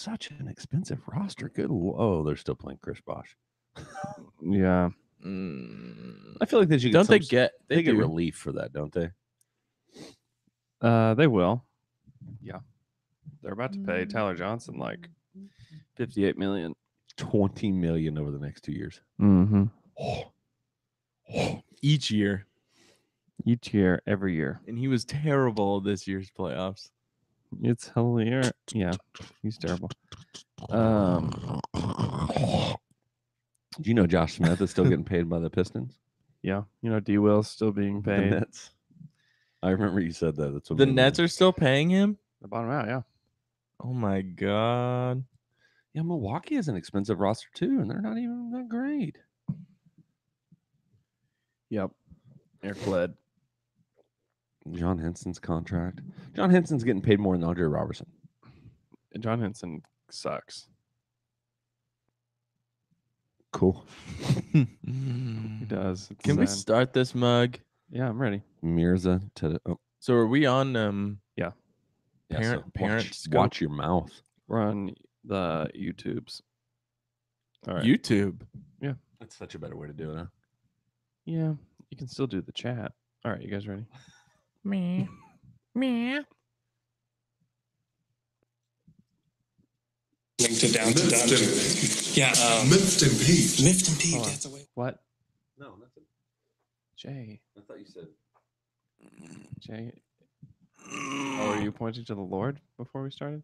such an expensive roster. Good. Oh, they're still playing Chris Bosh. Yeah. I feel like they should Don't they get they get do. relief for that, don't they? They will. Yeah. They're about to pay Tyler Johnson like $58 million. $20 million over the next 2 years. Mm-hmm. each year, Each year, every year. and he was terrible this year's playoffs. It's hilarious. Yeah, he's terrible. Do you know Josh Smith is still getting paid by the Pistons? Yeah, you know, D. Will's still being The paid. Nets. I remember you said that. That's what The Nets are still paying him. The bottom out, yeah. Oh my god! Yeah, Milwaukee has an expensive roster too, and they're not even that great. Yep. Eric Bled. John Henson's contract. John Henson's getting paid more than Andre Robertson. John Henson sucks. Cool. He does. It's Can we sad. start this mug? Yeah, I'm ready. Mirza to So are we on yeah, parent so scope? watch your mouth. We're on the YouTubes. All right. YouTube? That's such a better way to do it, huh? Yeah, you can still do the chat. All right, you guys ready? Me. Link to down to down. Yeah. Miffed and peeved. Miffed and peeved. Hold on. That's a way. What? No, nothing. Jay. I thought you said. Jay. Oh, are you pointing to the Lord before we started?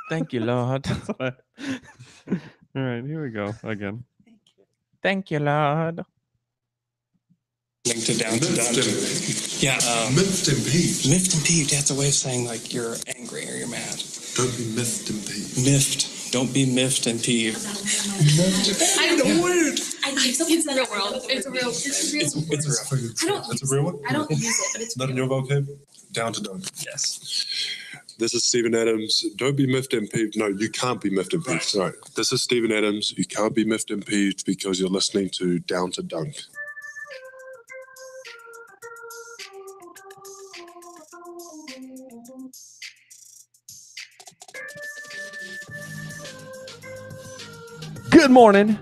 Thank you, Lord. All right, here we go again. Thank you, Lord. Link to down to down. Yeah. Miffed and peeved. Miffed and peeved. That's a way of saying like you're angry or you're mad. Don't be miffed and peeved. Miffed. Don't be miffed and peeved. I know it. It's a real world. It's a real. It's real. It's real. I don't. That's a real one? I don't use it, but it's Not in real. your vocab? Down to dunk. Yes. This is Stephen Adams. Don't be miffed and peeved. No, you can't be miffed and peeved. Sorry. This is Stephen Adams. You can't be miffed and peeved because you're listening to Down to Dunk. Good morning,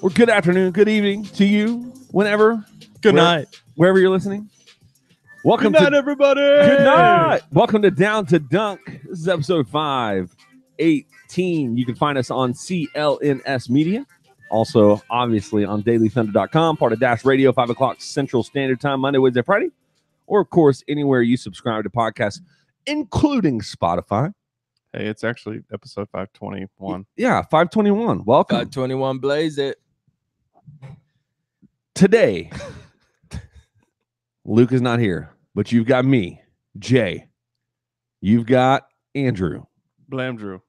or good afternoon, good evening to you, whenever, Good where- night. wherever you're listening. Welcome Good night, to everybody. Good night. Welcome to Down to Dunk. This is episode 518. You can find us on CLNS Media. Also, obviously, on dailythunder.com, part of Dash Radio, 5 o'clock Central Standard Time, Monday, Wednesday, Friday. Or, of course, anywhere you subscribe to podcasts, including Spotify. Hey, it's actually episode 521. Yeah, 521. Welcome. 521 blaze it. Today, Luke is not here, but you've got me, Jay. You've got Andrew. Blam Drew.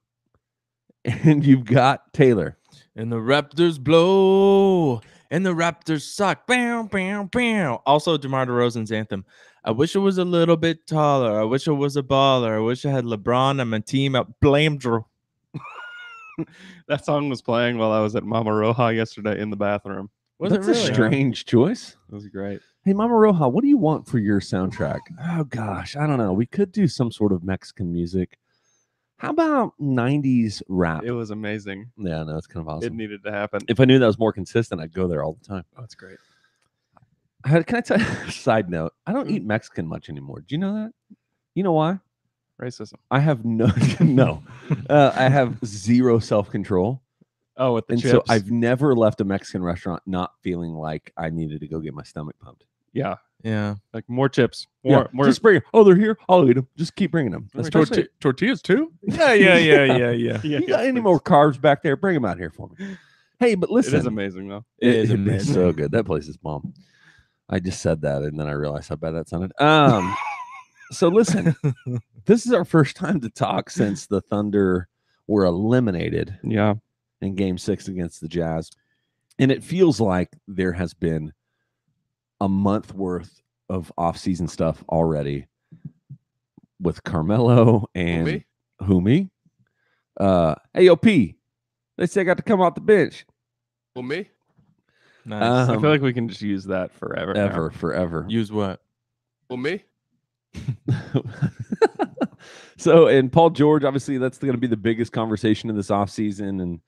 And you've got Taylor. And the Raptors blow. And the Raptors suck. Bam, bam, bam. Also, DeMar DeRozan's anthem. I wish it was a little bit taller. I wish it was a baller. I wish I had LeBron on my team. Blame Drew. That song was playing while I was at Mama Roja yesterday in the bathroom. Was That's it really? a strange choice. It was great. Hey, Mama Roja, what do you want for your soundtrack? Oh, gosh, I don't know. We could do some sort of Mexican music. How about 90s rap? It was amazing. Yeah, no, it's kind of It awesome. needed to happen. If I knew that was more consistent, I'd go there all the time. Oh, it's great. Can I tell you a side note? I don't eat Mexican much anymore. Do you know that? You know why? Racism. I have no. I have zero self-control. Oh, with the And chips. so I've never left a Mexican restaurant not feeling like I needed to go get my stomach pumped. Yeah, Yeah. like more chips. Yeah, More. just bring it. Oh, they're here. I'll eat them. Just keep bringing them. Especially, tortillas too? Yeah. you got any more carbs back there? Bring them out here for me. Hey, but listen. It is amazing, though. It is It's amazing. so good. That place is bomb. I just said that, and then I realized how bad that sounded. So listen, this is our first time to talk since the Thunder were eliminated Yeah. in Game 6 against the Jazz, and it feels like there has been a month worth of off-season stuff already with Carmelo and Humi. Hey, yo, P. They say I got to come off the bench. Well, me? Nice. I feel like we can just use that forever. now. Forever. Use what? Well, me? So, and Paul George, obviously, that's going to be the biggest conversation in this offseason. And,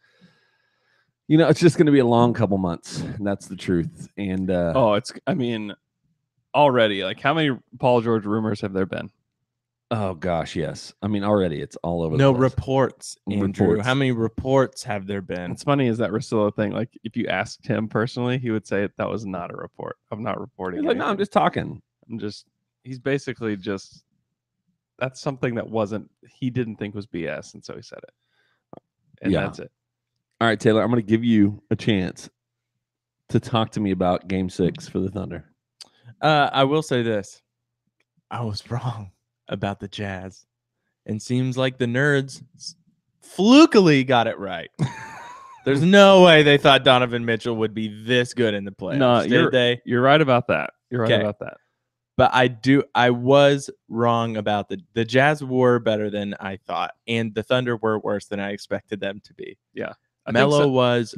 it's just going to be a long couple months. And that's the truth. And, Already, like, how many Paul George rumors have there been? oh, gosh, yes. I mean, already it's all over No the place. reports, Andrew. Reports. How many reports have there been? It's funny, is that Russillo thing? Like, if you asked him personally, he would say that was not a report. I'm not reporting. He's like, no, I'm anything. just talking. He's basically just, that's something that he didn't think was BS. And so he said it. And Yeah. that's it. All right, Taylor, I'm going to give you a chance to talk to me about Game 6 for the Thunder. I will say this. I was wrong about the Jazz. And seems like the nerds flukily got it right. There's no way they thought Donovan Mitchell would be this good in the playoffs. No, did they? You're right about that. You're right Okay. about that. But I was wrong about the Jazz were better than I thought, and the Thunder were worse than I expected them to be. Yeah. Melo was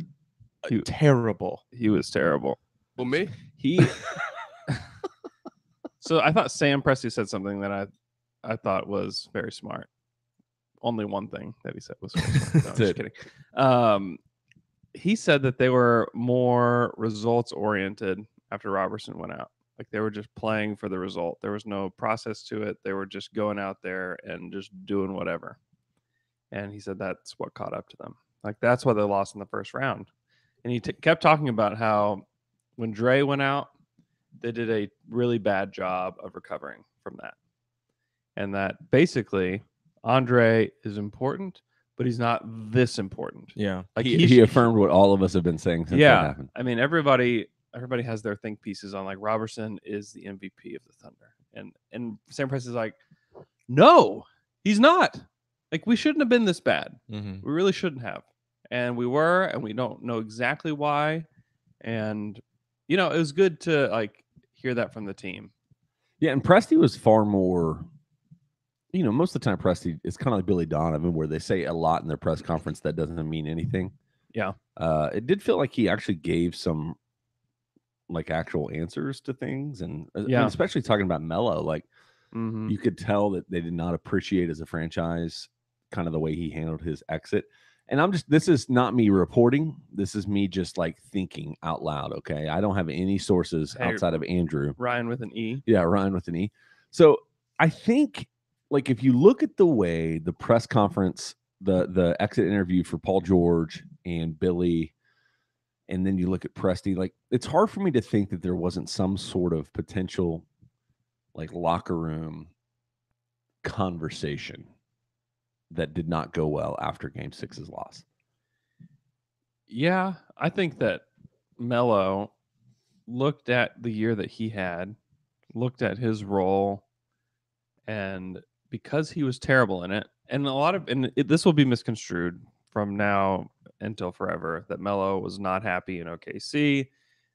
He- terrible. He was terrible. Well, me? So I thought Sam Presti said something that I thought was very smart. Only one thing that he said was very smart. No, I'm just kidding. He said that they were more results oriented after Robertson went out. Like, they were just playing for the result. There was no process to it. They were just going out there and just doing whatever. And he said that's what caught up to them. Like, that's why they lost in the first round. And he kept talking about how when Dre went out, they did a really bad job of recovering from that. And that basically Andre is important, but he's not this important. Yeah. Like, He affirmed what all of us have been saying since that happened. I mean, everybody has their think pieces on, like, Robertson is the MVP of the Thunder. And Sam Presti is like, no, he's not. Like, we shouldn't have been this bad. Mm-hmm. We really shouldn't have. And we were, and we don't know exactly why. And, it was good to, like, hear that from the team. Yeah, and Presti was far more, most of the time Presti is kind of like Billy Donovan, where they say a lot in their press conference that doesn't mean anything. Yeah. It did feel like he actually gave some, like, actual answers to things. And I mean, especially talking about Melo, like, you could tell that they did not appreciate as a franchise kind of the way he handled his exit. And this is not me reporting. This is me just, like, thinking out loud. Okay. I don't have any sources outside of Andrew. Ryan with an E. Yeah. Ryan with an E. So I think, like, if you look at the way the press conference, the exit interview for Paul George and Billy, and then you look at Presti, like, it's hard for me to think that there wasn't some sort of potential, like, locker room conversation that did not go well after Game 6's loss. Yeah, I think that Melo looked at the year that he had, looked at his role, and because he was terrible in it, and this will be misconstrued from now until forever, that Melo was not happy in OKC,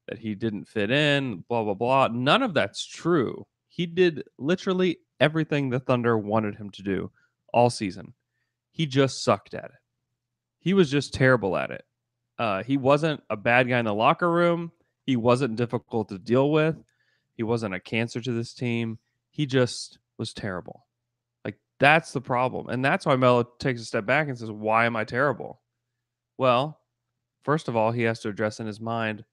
that he didn't fit in, blah, blah, blah. None of that's true. He did literally everything the Thunder wanted him to do all season. He just sucked at it. He was just terrible at it. He wasn't a bad guy in the locker room. He wasn't difficult to deal with. He wasn't a cancer to this team. He just was terrible. Like, that's the problem. And that's why Melo takes a step back and says, why am I terrible? Well, first of all, he has to address in his mind,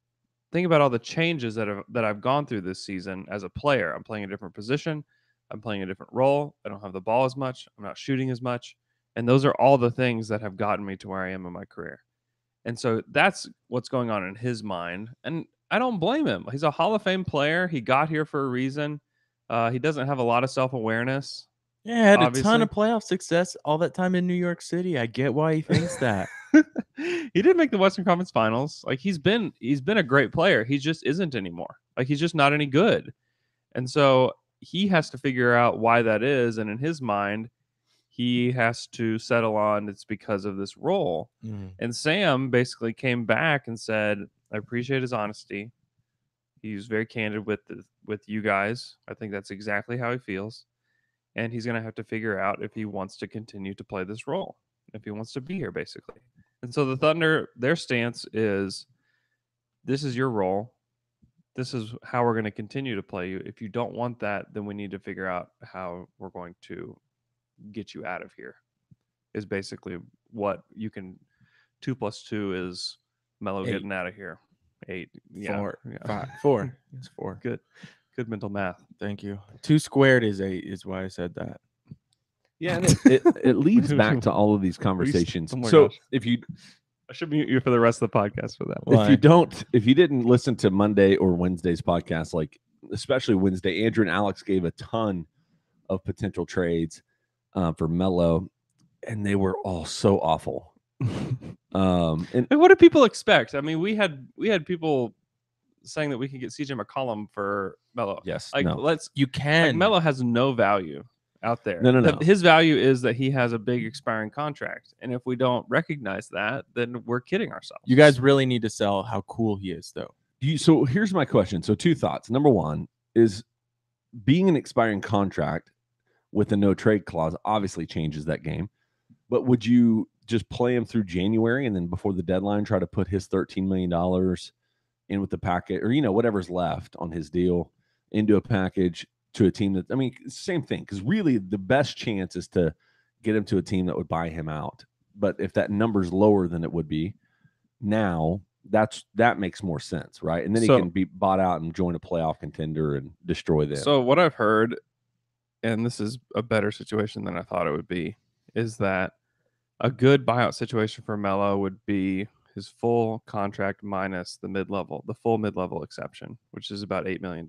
think about all the changes that I've gone through this season as a player. I'm playing a different position. I'm playing a different role. I don't have the ball as much. I'm not shooting as much. And those are all the things that have gotten me to where I am in my career. And so that's what's going on in his mind. And I don't blame him. He's a Hall of Fame player. He got here for a reason. He doesn't have a lot of self-awareness. Yeah, had obviously. a ton of playoff success all that time in New York City. I get why he thinks that. He did make the Western Conference Finals. Like, he's been a great player. He just isn't anymore. Like, he's just not any good. And so he has to figure out why that is. And in his mind, he has to settle on it's because of this role. And Sam basically came back and said, I appreciate his honesty. He's very candid with you guys. I think that's exactly how he feels. And he's going to have to figure out if he wants to continue to play this role, if he wants to be here, basically. And so the Thunder, their stance is, this is your role. This is how we're going to continue to play you. If you don't want that, then we need to figure out how we're going to get you out of here. Is basically what you can. 2 + 2 is Melo 8. getting out of here. 8. Yeah. 4, Yeah. 5, 4. It's 4. Good mental math. Thank you. 2 squared is 8. Is why I said that. Yeah, and it leads back to all of these conversations. Oh my So gosh. if you I should mute you for the rest of the podcast for that. if you didn't listen to Monday or Wednesday's podcast, like especially Wednesday, Andrew and Alex gave a ton of potential trades for Melo, and they were all so awful. And What do people expect? I mean, we had people saying that we could get CJ McCollum for Melo. yes, Like no, You can. Melo has no value out there. No. His value is that he has a big expiring contract, and if we don't recognize that, then we're kidding ourselves. You guys really need to sell how cool he is, though. So here's my question. So 2 thoughts. Number 1 is being an expiring contract with a no trade clause obviously changes that game. But would you just play him through January and then before the deadline try to put his $13 million in with the packet or whatever's left on his deal into a package to a team that, I mean, same thing, because really the best chance is to get him to a team that would buy him out. But if that number's lower than it would be now, that makes more sense, right? And then he can be bought out and join a playoff contender and destroy them. So what I've heard, and this is a better situation than I thought it would be, is that a good buyout situation for Melo would be his full contract minus the full mid-level exception, which is about $8 million.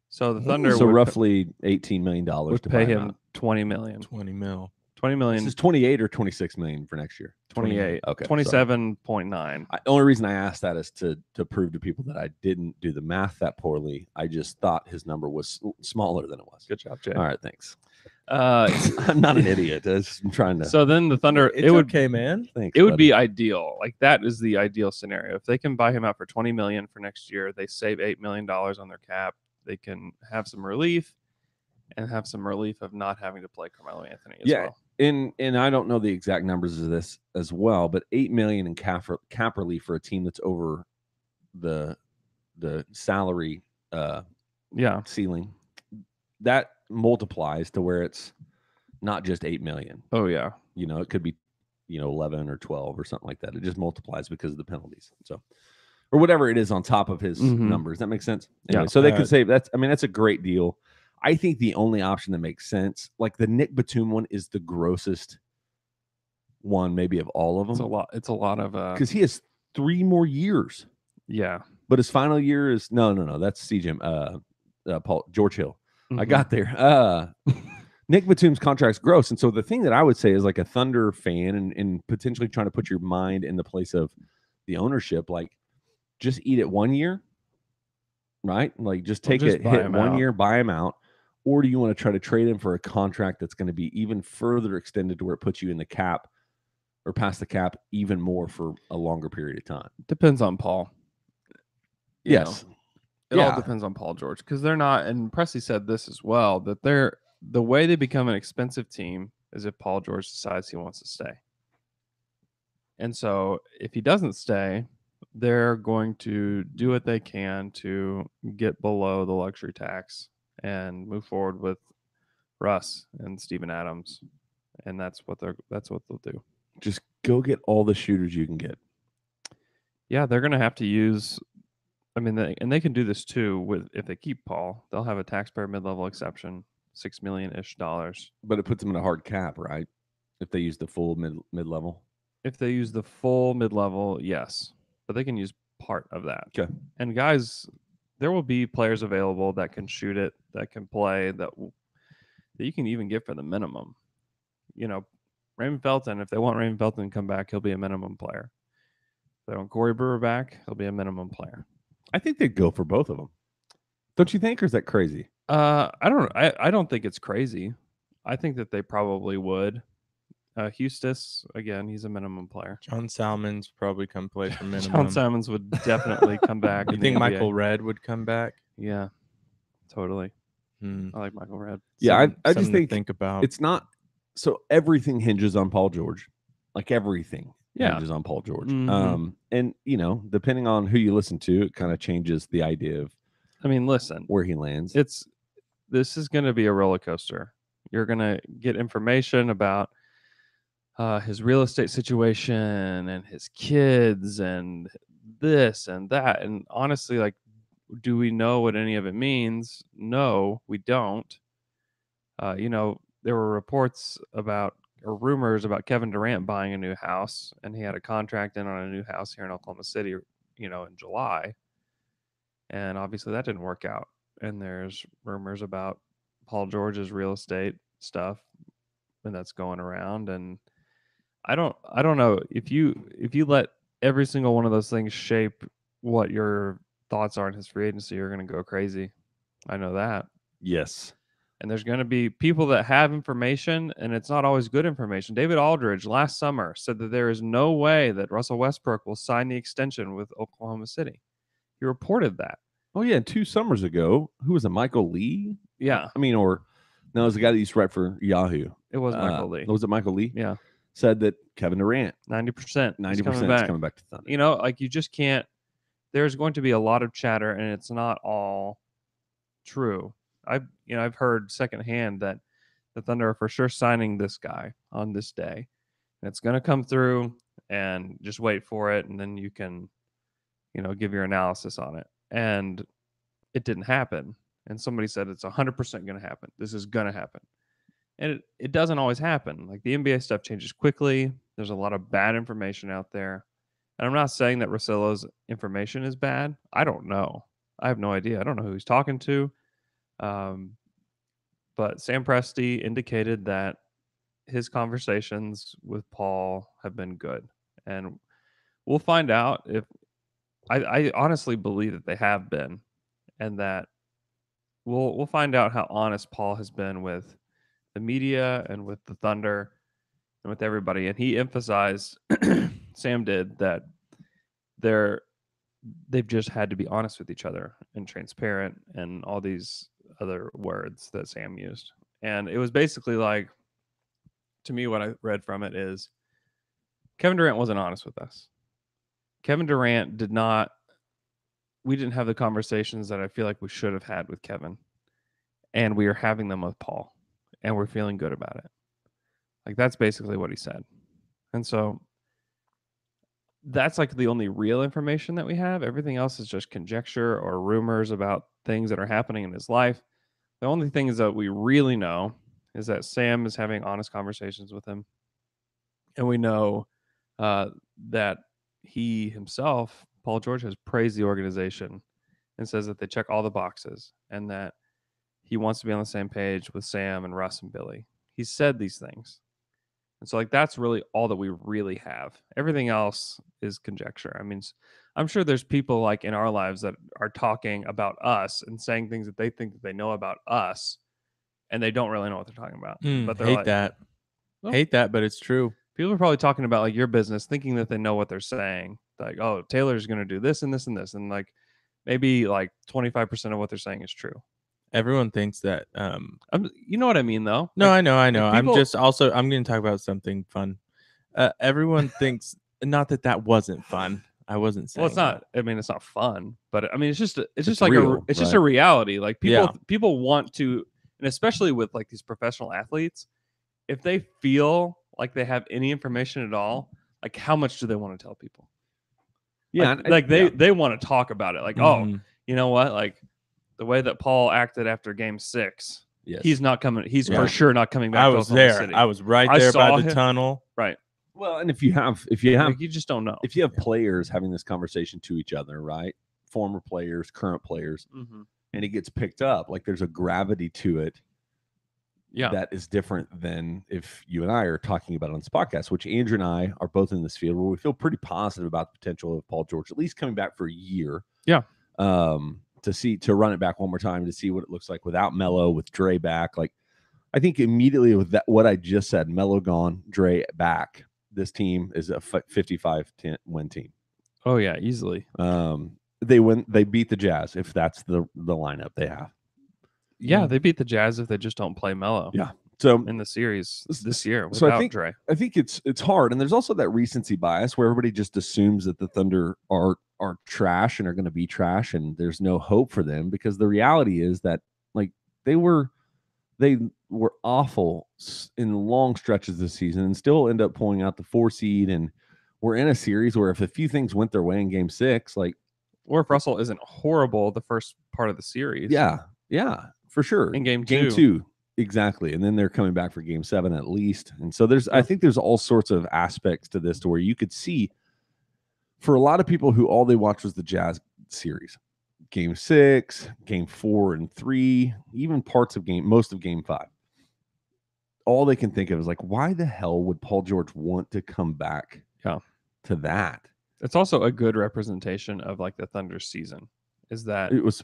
So the Thunder so would roughly $18 million would to pay buy him out. $20 million. 20 mil. 20 million. This is 28 or 26 million for next year. 28. Okay, 27.9. The only reason I asked that is to prove to people that I didn't do the math that poorly. I just thought his number was smaller than it was. Good job, Jay. All right, thanks. Uh, I'm not an idiot. I'm trying to. so then the Thunder, It's okay, man. Thanks, it would buddy. be ideal. Like that is the ideal scenario. If they can buy him out for 20 million for next year, they save $8 million on their cap. They can have some relief and have some relief of not having to play Carmelo Anthony as well. And I don't know the exact numbers of this as well, but $8 million in cap relief for a team that's over the salary ceiling, that multiplies to where it's not just 8 million. Oh yeah. It could be 11 or 12 or something like that. It just multiplies because of the penalties. So or whatever it is on top of his numbers. That makes sense. Anyway, Yeah. so they could save that's a great deal. I think the only option that makes sense, like the Nick Batum one, is the grossest one, maybe of all of them. It's a lot of Because he has 3 more years. yeah. But his final year is no. That's CJ, George Hill. I Mhm. got there. Nick Batum's contract's gross, and so the thing that I would say is like a Thunder fan and potentially trying to put your mind in the place of the ownership, like just eat it 1 year, right? Like just take just it, buy hit him 1 out. year, buy him out. Or do you want to try to trade him for a contract that's going to be even further extended to where it puts you in the cap or past the cap even more for a longer period of time? Depends on Paul. You Yes. know, it all depends on Paul George because they're not. And Pressey said this as well, that the way they become an expensive team is if Paul George decides he wants to stay. And so if he doesn't stay, they're going to do what they can to get below the luxury tax and move forward with Russ and Steven Adams. And that's what they'll do. Just go get all the shooters you can get. Yeah, they're going to have to use. I mean, they can do this too with if they keep Paul. They'll have a taxpayer mid-level exception, $6 million-ish. But it puts them in a hard cap, right? If they use the full mid-level. If they use the full mid-level, yes, but they can use part of that. Okay. And guys, there will be players available that can shoot it, that can play, that you can even get for the minimum. Raymond Felton. If they want Raymond Felton to come back, he'll be a minimum player. If they want Corey Brewer back, he'll be a minimum player. I think they'd go for both of them. Don't you think, or is that crazy? I don't think it's crazy. I think that they probably would. Hustis, again, he's a minimum player. John Salmons probably come play for minimum. John Simons would definitely come back. You in the think NBA. Michael Redd would come back? Yeah, totally. Hmm. I like Michael Redd. Yeah, I just Something to think about. it's not. So everything hinges on Paul George. Like everything hinges on Paul George. Mhm. And depending on who you listen to, it kind of changes the idea of I mean, listen, where he lands. this is going to be a roller coaster. You're gonna get information about his real estate situation and his kids and this and that. And honestly, like, do we know what any of it means? No, we don't. There were reports about or rumors about Kevin Durant buying a new house, and he had a contract in on a new house here in Oklahoma City, in July. And obviously that didn't work out. And there's rumors about Paul George's real estate stuff, and that's going around. And I don't know if you let every single one of those things shape what your thoughts are in his free agency, you're going to go crazy. I know that. Yes. And there's going to be people that have information, and it's not always good information. David Aldridge last summer said that there is no way that Russell Westbrook will sign the extension with Oklahoma City. He reported that. Oh, yeah. 2 summers ago, who was it? Michael Lee? Yeah. I mean, no, it was the guy that used to write for Yahoo. It was Michael Lee. Was it Michael Lee? Yeah. Said that Kevin Durant, 90%. 90% is coming back to Thunder. Like, you just can't. There's going to be a lot of chatter, and it's not all true. I've heard secondhand that the Thunder are for sure signing this guy on this day, and it's going to come through. And just wait for it, and then you can, give your analysis on it. And it didn't happen. And somebody said it's 100% going to happen. This is going to happen. And it doesn't always happen. Like, the NBA stuff changes quickly. There's a lot of bad information out there. And I'm not saying that Russillo's information is bad. I don't know. I have no idea. I don't know who he's talking to. But Sam Presti indicated that his conversations with Paul have been good. And we'll find out if I honestly believe that they have been, and that we'll find out how honest Paul has been with the media and with the Thunder and with everybody. And he emphasized, Sam did, that they've just had to be honest with each other and transparent and all these other words that Sam used. And it was basically like, to me, what I read from it is Kevin Durant wasn't honest with us. Kevin Durant we didn't have the conversations that I feel like we should have had with Kevin. And we are having them with Paul. And we're feeling good about it. Like, that's basically what he said. And so that's like the only real information that we have. Everything else is just conjecture or rumors about things that are happening in his life. The only things that we really know is that Sam is having honest conversations with him. And we know that he himself, Paul George, has praised the organization and says that they check all the boxes and that he wants to be on the same page with Sam and Russ and Billy. He said these things. And so, like, that's really all that we really have. Everything else is conjecture. I mean, I'm sure there's people like in our lives that are talking about us and saying things that they think that they know about us, and they don't really know what they're talking about. But they're hate that. Well, Hate that, but it's true. People are probably talking about like your business, thinking that they know what they're saying. Like, oh, Taylor's going to do this and this and this. And like, maybe like 25% of what they're saying is true. Everyone thinks that. You know what I mean, though? No, Like, I know. like people- I'm going to talk about something fun. Everyone thinks, not that wasn't fun. I wasn't saying. Well, it's not. that. I mean, it's not fun, but I mean, it's just It's like real, it's just right? a reality. Like Yeah. people want to, and especially with like these professional athletes, if they feel like they have any information at all, like how much do they want to tell people? Yeah. Like they want to talk about it. Like, oh, Mhm. you know what? Like the way that Paul acted after Game 6, yes. he's not coming. He's Yeah. for sure not coming back. I to was Oklahoma there. City. I was right I there by saw the him. tunnel. Right. Well, and if you have Like, you just don't know. if you have players having this conversation to each other, right? Former players, current players, Mhm. and it gets picked up, like there's a gravity to it Yeah. that is different than if you and I are talking about it on this podcast, which Andrew and I are both in this field where we feel pretty positive about the potential of Paul George at least coming back for a year. Yeah. To run it back one more time to see what it looks like without Melo, with Dre back. Like, I think immediately with that, what I just said, Melo gone, Dre back, this team is a 55-10 win team. Oh yeah, easily. They beat the Jazz if that's the lineup they have. Yeah, they beat the Jazz if they just don't play Melo. Yeah. So In the series this year So without I think Dre. I think it's hard, and there's also that recency bias where everybody just assumes that the Thunder are trash and are going to be trash, and there's no hope for them, because the reality is that like they were they were awful in long stretches this season and still end up pulling out the 4 seed. And we're in a series where if a few things went their way in game 6, like, Or if Russell isn't horrible the first part of the series. yeah, for sure. In game Game 2, exactly. And then they're coming back for game 7 at least. And so I think there's all sorts of aspects to this to where you could see for a lot of people who all they watched was the Jazz series, game 6, game 4 and 3, even most of game 5. All they can think of is like, why the hell would Paul George want to come back to that? It's also a good representation of like the Thunder's season. Is that It was,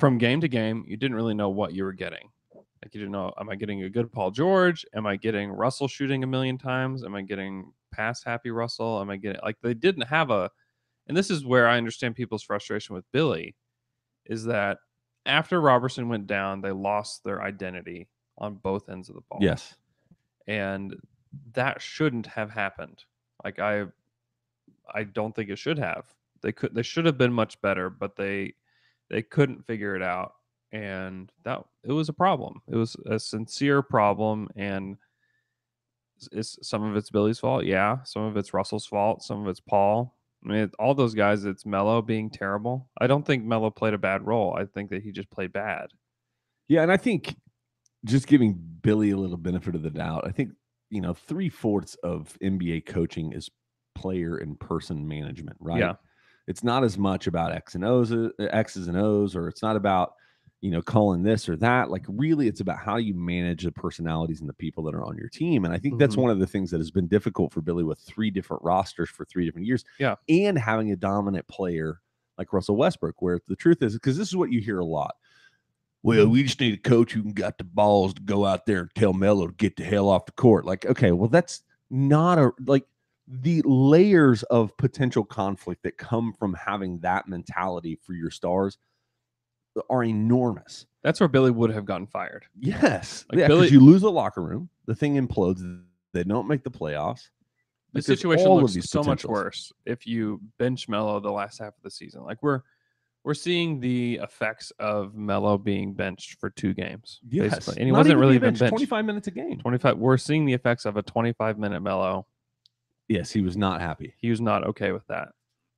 from game to game, you didn't really know what you were getting. Like you didn't know, am I getting a good Paul George? Am I getting Russell shooting a million times? Am I getting pass happy Russell? Am I getting like they didn't have and this is where I understand people's frustration with Billy, is that after Robertson went down, they lost their identity on both ends of the ball. Yes. And that shouldn't have happened. Like I don't think it should have. They should have been much better, but they couldn't figure it out. And it was a problem. It was a sincere problem, and some of it's Billy's fault. Yeah. Some of it's Russell's fault. Some of it's Paul. I mean, all those guys, it's Melo being terrible. I don't think Melo played a bad role. I think that he just played bad. Yeah, and I think just giving Billy a little benefit of the doubt, I think, 3/4 of NBA coaching is player and person management, right? Yeah. It's not as much about X's and O's, or it's not about, calling this or that. Like really it's about how you manage the personalities and the people that are on your team. And I think that's one of the things that has been difficult for Billy with 3 different rosters for 3 different years. Yeah. And having a dominant player like Russell Westbrook, where the truth is, because this is what you hear a lot. Well, we just need a coach who got the balls to go out there and tell Melo to get the hell off the court. Like, okay, well, that's not the layers of potential conflict that come from having that mentality for your stars are enormous. That's where Billy would have gotten fired. Yes. Like yeah, because you lose the locker room, the thing implodes, they don't make the playoffs. The Like, there's situation all of looks these so much potentials. worse if you bench Melo the last half of the season. Like we're seeing the effects of Melo being benched for 2 games. Yes. Basically. And he Not wasn't even really being even benched. 25 minutes a game. 25. We're seeing the effects of a 25-minute Melo. Yes, he was not happy. He was not okay with that.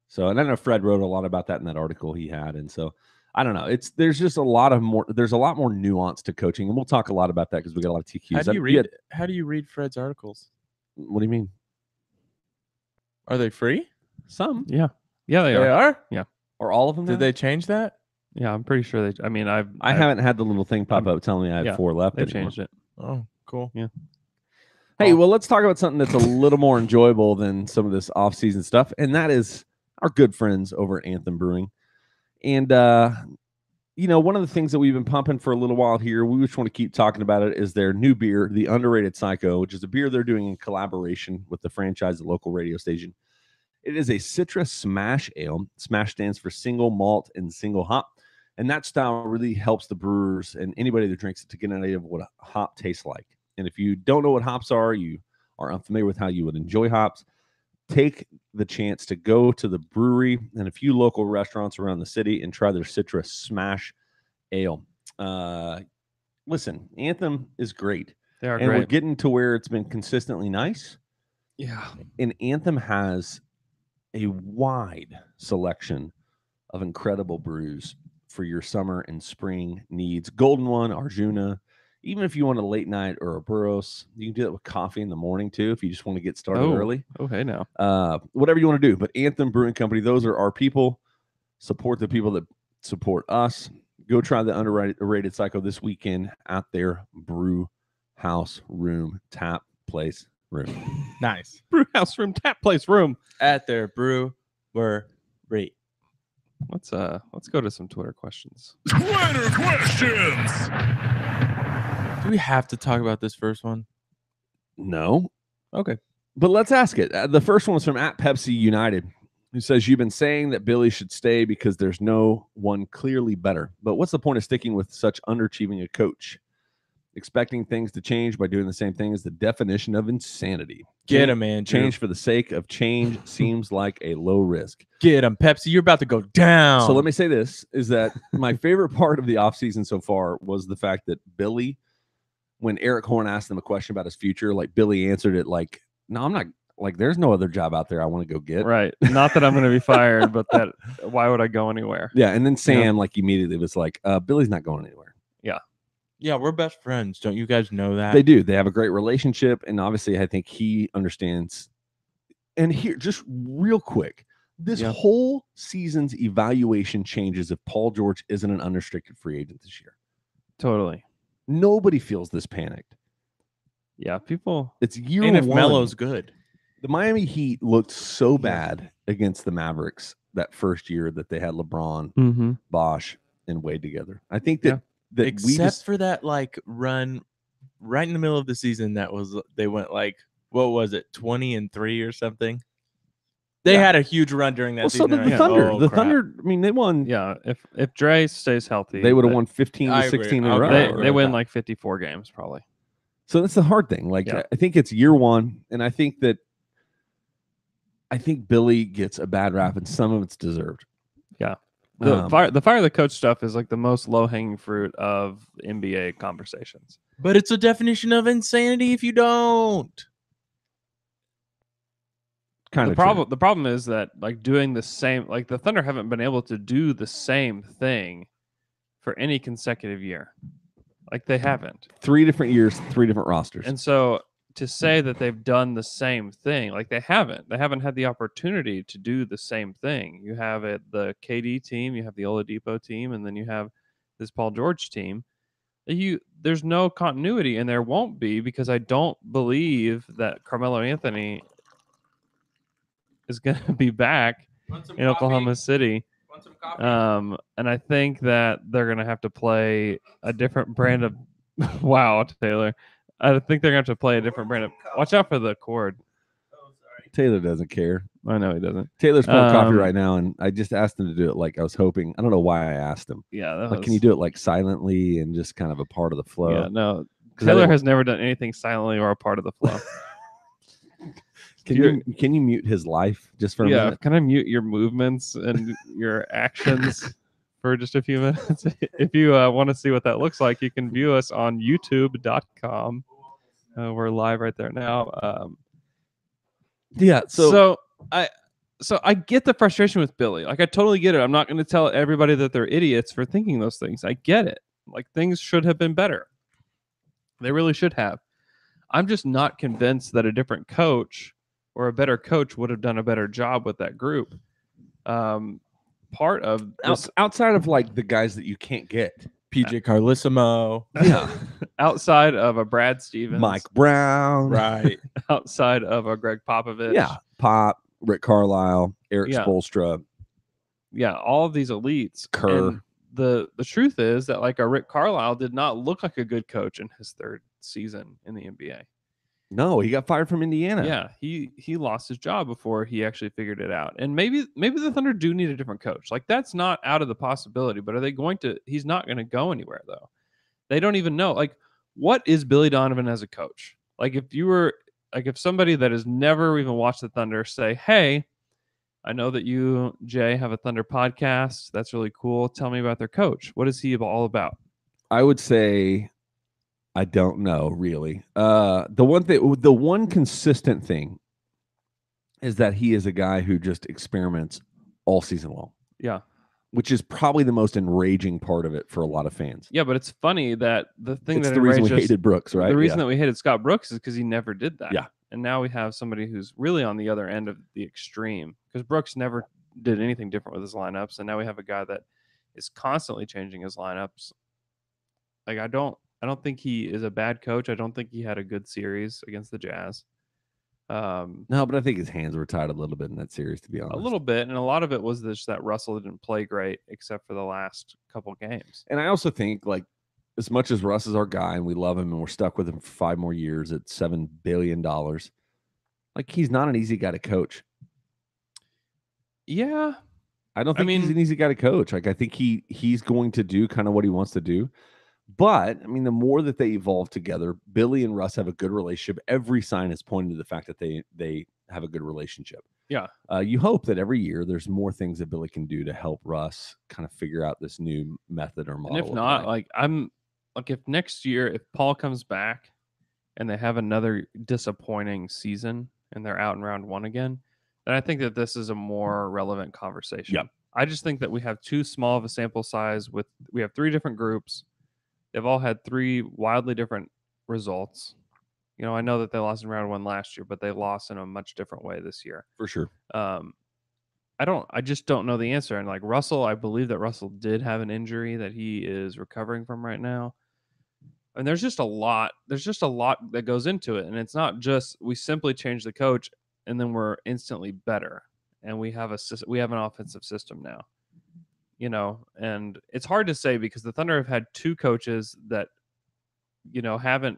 So, and I know Fred wrote a lot about that in that article he had. And so, I don't know. There's just a lot more nuance to coaching, and we'll talk a lot about that because we got a lot of TQs. How do you read Fred's articles? What do you mean? Are they free? Some, Yeah. Yeah, they They are. are? or all of them. Did now? they change that? Yeah, I'm pretty sure they. I mean, I haven't had the little thing pop up telling me I had 4 left. They anymore. changed it. Oh, cool. Yeah. Hey, well, let's talk about something that's a little more enjoyable than some of this off-season stuff, and that is our good friends over at Anthem Brewing. And one of the things that we've been pumping for a little while here, we just want to keep talking about it, is their new beer, the Underrated Psycho, which is a beer they're doing in collaboration with the franchise, the local radio station. It is a citrus smash ale. Smash stands for single malt and single hop. And that style really helps the brewers and anybody that drinks it to get an idea of what a hop tastes like. And if you don't know what hops are, you are unfamiliar with how you would enjoy hops, take the chance to go to the brewery and a few local restaurants around the city and try their citrus smash ale. Listen, Anthem is great. They are and great. we're getting to where it's been consistently nice. Yeah. And Anthem has a wide selection of incredible brews for your summer and spring needs. Golden One, Arjuna. Even if you want a late night or a burros, you can do that with coffee in the morning too. If you just want to get started early, Okay, now. whatever you want to do. But Anthem Brewing Company, those are our people. Support the people that support us. Go try the Underrated Psycho this weekend at their brew house room, tap place room. Nice. Brew house room, tap place room. At their brewery. Let's go to some Twitter questions. Twitter questions. Do we have to talk about this first one? No, Okay. but let's ask it. The first one was from at Pepsi United, who says, you've been saying that Billy should stay because there's no one clearly better. But what's the point of sticking with such underachieving a coach? Expecting things to change by doing the same thing is the definition of insanity. Get him, man. Change for the sake of change seems like a low risk. Get him, Pepsi. You're about to go down. So let me say this, is that my favorite part of the offseason so far was the fact that Billy when Eric Horn asked him a question about his future, like Billy answered it like, "No, I'm not. Like, there's no other job out there I want to go get." Right. Not that I'm going to be fired, but that why would I go anywhere? Yeah, and then Sam like immediately was like, "Billy's not going anywhere." Yeah, we're best friends. Don't you guys know that? They do. They have a great relationship, and obviously, I think he understands. And here, just real quick, this whole season's evaluation changes if Paul George isn't an unrestricted free agent this year. Totally. Nobody feels this panicked. Yeah, people. It's year And if one. Melo's good. The Miami Heat looked so bad against the Mavericks that first year that they had LeBron, Bosh, and Wade together. I think that Except for that like run right in the middle of the season, they went like, what was it, 20-3 or something? They had a huge run during that season. So the Thunder, Thunder. I mean, they won. Yeah, if Dre stays healthy, they would have won 15 to 16 in a row. They win like 54 games probably. So that's the hard thing. Like I think it's year one, and I think Billy gets a bad rap, and some of it's deserved. Yeah. The fire the coach stuff is like the most low hanging fruit of NBA conversations. But it's a definition of insanity if you don't. Kind the of problem. The problem is that like doing the same, like the Thunder haven't been able to do the same thing for any consecutive year. Like they haven't. 3 different years, 3 different rosters. And so to say that they've done the same thing, like they haven't had the opportunity to do the same thing. You have the KD team, you have the Oladipo team, and then you have this Paul George team. There's no continuity, and there won't be, because I don't believe that Carmelo Anthony is going to be back in Oklahoma City. And I think that they're going to have to play a different brand of wow, Taylor. I think they're going to have to play a different brand of. Watch out for the cord. Oh, sorry. Taylor doesn't care. I know he doesn't. Taylor's pouring coffee right now, and I just asked him to do it like I was hoping. I don't know why I asked him. Yeah. Like, can you do it like silently and just kind of a part of the flow? Yeah, no. Taylor has never done anything silently or a part of the flow. Can you mute his life just for a minute? Can I mute your movements and your actions for just a few minutes? If you want to see what that looks like, you can view us on youtube.com. We're live right there now. So I get the frustration with Billy. Like, I totally get it. I'm not going to tell everybody that they're idiots for thinking those things. I get it. Like, things should have been better. They really should have. I'm just not convinced that a different coach or a better coach would have done a better job with that group. Part of this, outside of like the guys that you can't get, PJ Carlissimo, outside of a Brad Stevens, Mike Brown, right? Outside of a Greg Popovich, Pop, Rick Carlisle, Eric Spoelstra, all of these elites. Kerr. And the truth is that like a Rick Carlisle did not look like a good coach in his third season in the NBA. No, he got fired from Indiana. Yeah, he lost his job before he actually figured it out. And maybe the Thunder do need a different coach. Like, that's not out of the possibility, but are they going to? He's not going to go anywhere though. They don't even know. Like, what is Billy Donovan as a coach? Like, if somebody that has never even watched the Thunder say, "Hey, I know that you, Jay, have a Thunder podcast. That's really cool. Tell me about their coach. What is he all about?" I would say I don't know, really. The one consistent thing is that he is a guy who just experiments all season long. Yeah. Which is probably the most enraging part of it for a lot of fans. Yeah, but it's funny that the reason we hated Brooks, right? The reason that we hated Scott Brooks is because he never did that. Yeah. And now we have somebody who's really on the other end of the extreme, because Brooks never did anything different with his lineups. And now we have a guy that is constantly changing his lineups. Like, I don't think he is a bad coach. I don't think he had a good series against the Jazz. No, but I think his hands were tied a little bit in that series, to be honest. A little bit, and a lot of it was just that Russell didn't play great except for the last couple games. And I also think, like, as much as Russ is our guy and we love him and we're stuck with him for 5 more years at $7 billion, like, he's not an easy guy to coach. Yeah. I don't think he's an easy guy to coach. Like, I think he's going to do kind of what he wants to do. But, I mean, the more that they evolve together, Billy and Russ have a good relationship. Every sign is pointing to the fact that they have a good relationship. Yeah. You hope that every year there's more things that Billy can do to help Russ kind of figure out this new method or model. And if not, like, like if next year, if Paul comes back and they have another disappointing season and they're out in round 1 again, then I think that this is a more relevant conversation. Yep. I just think that we have too small of a sample size. We have 3 different groups. They've all had 3 wildly different results. You know, I know that they lost in round 1 last year, but they lost in a much different way this year. For sure. I just don't know the answer. And like Russell, I believe that Russell did have an injury that he is recovering from right now. And there's just a lot that goes into it. And it's not just we simply change the coach and then we're instantly better. And we have an offensive system now. You know, and it's hard to say because the Thunder have had 2 coaches that, you know, they're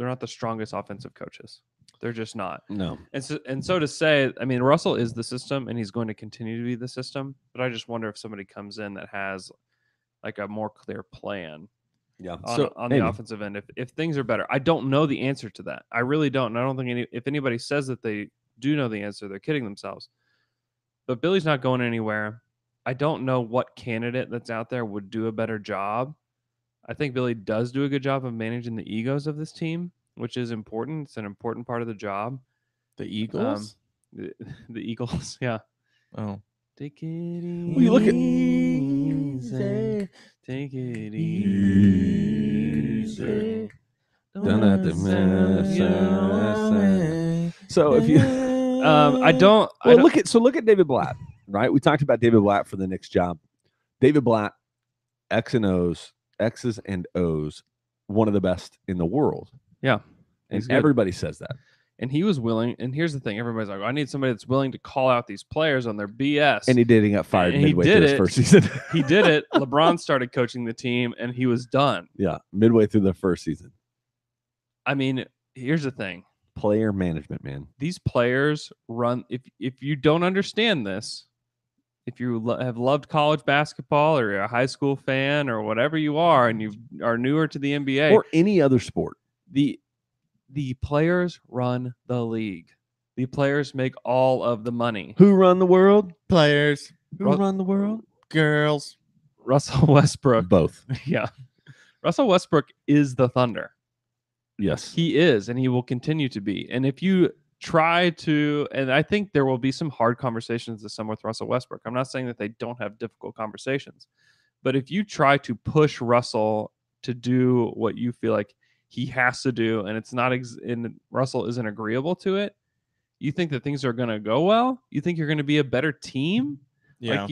not the strongest offensive coaches. They're just not. No. And so to say, I mean, Russell is the system and he's going to continue to be the system, but I just wonder if somebody comes in that has like a more clear plan Yeah. on the offensive end. If things are better, I don't know the answer to that. I really don't. And I don't think if anybody says that they do know the answer, they're kidding themselves. But Billy's not going anywhere. I don't know what candidate that's out there would do a better job. I think Billy does do a good job of managing the egos of this team, which is important. It's an important part of the job. The Eagles? The Eagles, yeah. Oh. Take it easy. Well, you look at- Take it easy. Don't have to mess. So if you look at David Blatt, right? We talked about David Blatt for the Knicks job. David Blatt, X's and O's, one of the best in the world. Yeah. And He's good. everybody says that. And he was willing. And here's the thing: everybody's like, "I need somebody that's willing to call out these players on their BS." And he did. He got fired And he midway did through his it. first season. He did it. LeBron started coaching the team, and he was done. Yeah, midway through the first season. I mean, here's the thing: Player management, man. these players run. If you don't understand this, if you have loved college basketball or you're a high school fan or whatever you are, and you are newer to the NBA Or any other sport. the players run the league. The players make all of the money. Who run the world? Players. Who run the world? Girls. Russell Westbrook. Both. Yeah. Russell Westbrook is the Thunder. Yes. He is, and he will continue to be. And if you try to, and I think there will be some hard conversations this summer with Russell Westbrook. I'm not saying that they don't have difficult conversations, but if you try to push Russell to do what you feel like he has to do, and it's not, and Russell isn't agreeable to it, you think that things are going to go well? You think you're going to be a better team? Yeah.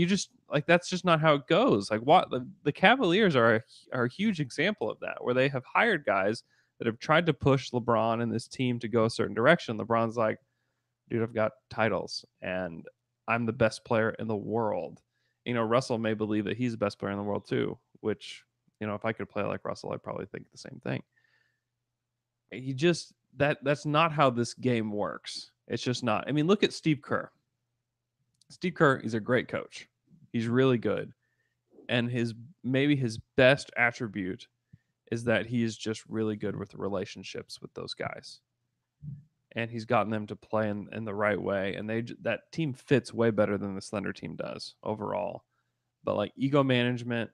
Like that's just not how it goes. Like what the Cavaliers are a huge example of that, where they have hired guys that have tried to push LeBron and this team to go a certain direction. LeBron's like, dude, I've got titles and I'm the best player in the world. You know, Russell may believe that he's the best player in the world too, which, you know, if I could play like Russell, I'd probably think the same thing. That's not how this game works. It's just not. I mean, look at Steve Kerr. Steve Kerr is a great coach. He's really good. And maybe his best attribute is that he is just really good with relationships with those guys. And he's gotten them to play in the right way. And that team fits way better than the Thunder team does overall. But like ego management,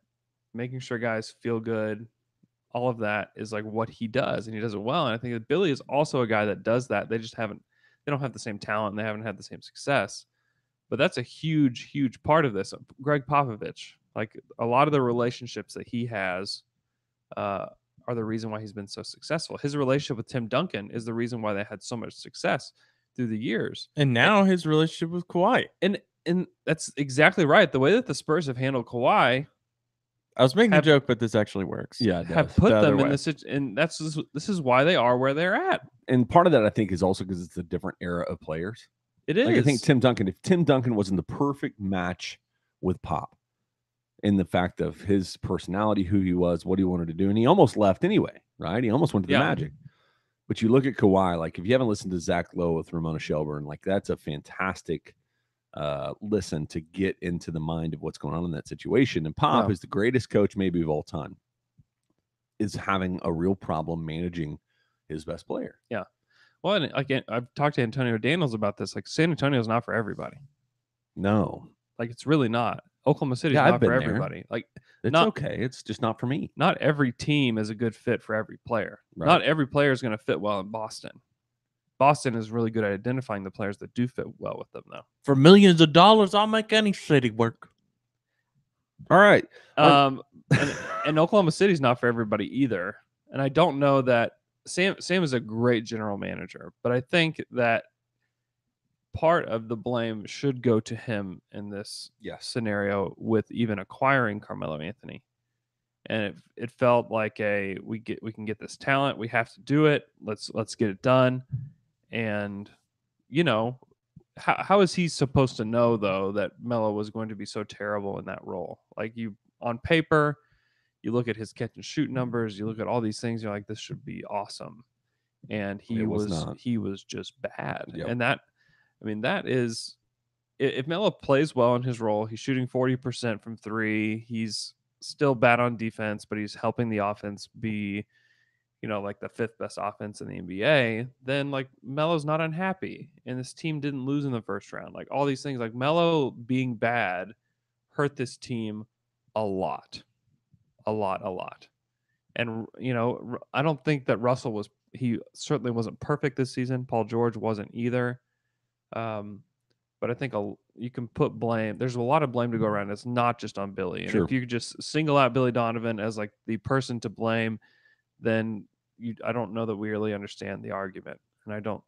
making sure guys feel good, all of that is like what he does. And he does it well. And I think that Billy is also a guy that does that. They don't have the same talent and they haven't had the same success. But that's a huge, huge part of this. Greg Popovich, like a lot of the relationships that he has are the reason why he's been so successful. His relationship with Tim Duncan is the reason why they had so much success through the years. And now his relationship with Kawhi. And that's exactly right. The way that the Spurs have handled Kawhi, I was making a joke, but this actually works. Yeah, it have does. put The them other in way. this, and this is why they are where they're at. And part of that, I think, is also because it's a different era of players. It is. Like I think if Tim Duncan wasn't the perfect match with Pop in the fact of his personality, who he was, what he wanted to do, and he almost left anyway, right? He almost went to the Magic. But you look at Kawhi, like if you haven't listened to Zach Lowe with Ramona Shelburne, like that's a fantastic listen to get into the mind of what's going on in that situation. And Pop is the greatest coach maybe of all time, is having a real problem managing his best player. Yeah. Well, and again, I've talked to Antonio Daniels about this. Like San Antonio is not for everybody. No. Like it's really not. Oklahoma City's Yeah, I've not for been there. everybody. Like, It's not okay. It's just not for me. not every team is a good fit for every player. Right. Not every player is going to fit well in Boston. Boston is really good at identifying the players that do fit well with them, though. For millions of dollars, I'll make any city work. All right. And Oklahoma City's not for everybody either. And I don't know that Sam is a great general manager, but I think that part of the blame should go to him in this scenario with even acquiring Carmelo Anthony. And it felt like we can get this talent, we have to do it. Let's get it done. And how is he supposed to know though that Melo was going to be so terrible in that role? Like, you on paper, you look at his catch and shoot numbers, you look at all these things, you're like, this should be awesome. And he was just bad. Yep. And that is, if Melo plays well in his role, he's shooting 40% from 3. He's still bad on defense, but he's helping the offense be, like the 5th best offense in the NBA. Then like Melo's not unhappy, and this team didn't lose in the first round. Like, all these things, like Melo being bad hurt this team a lot. And I don't think that Russell he certainly wasn't perfect this season. Paul George wasn't either. But I think you can put blame. There's a lot of blame to go around. It's not just on Billy. And if you could just single out Billy Donovan as like the person to blame, then I don't know that we really understand the argument. And I don't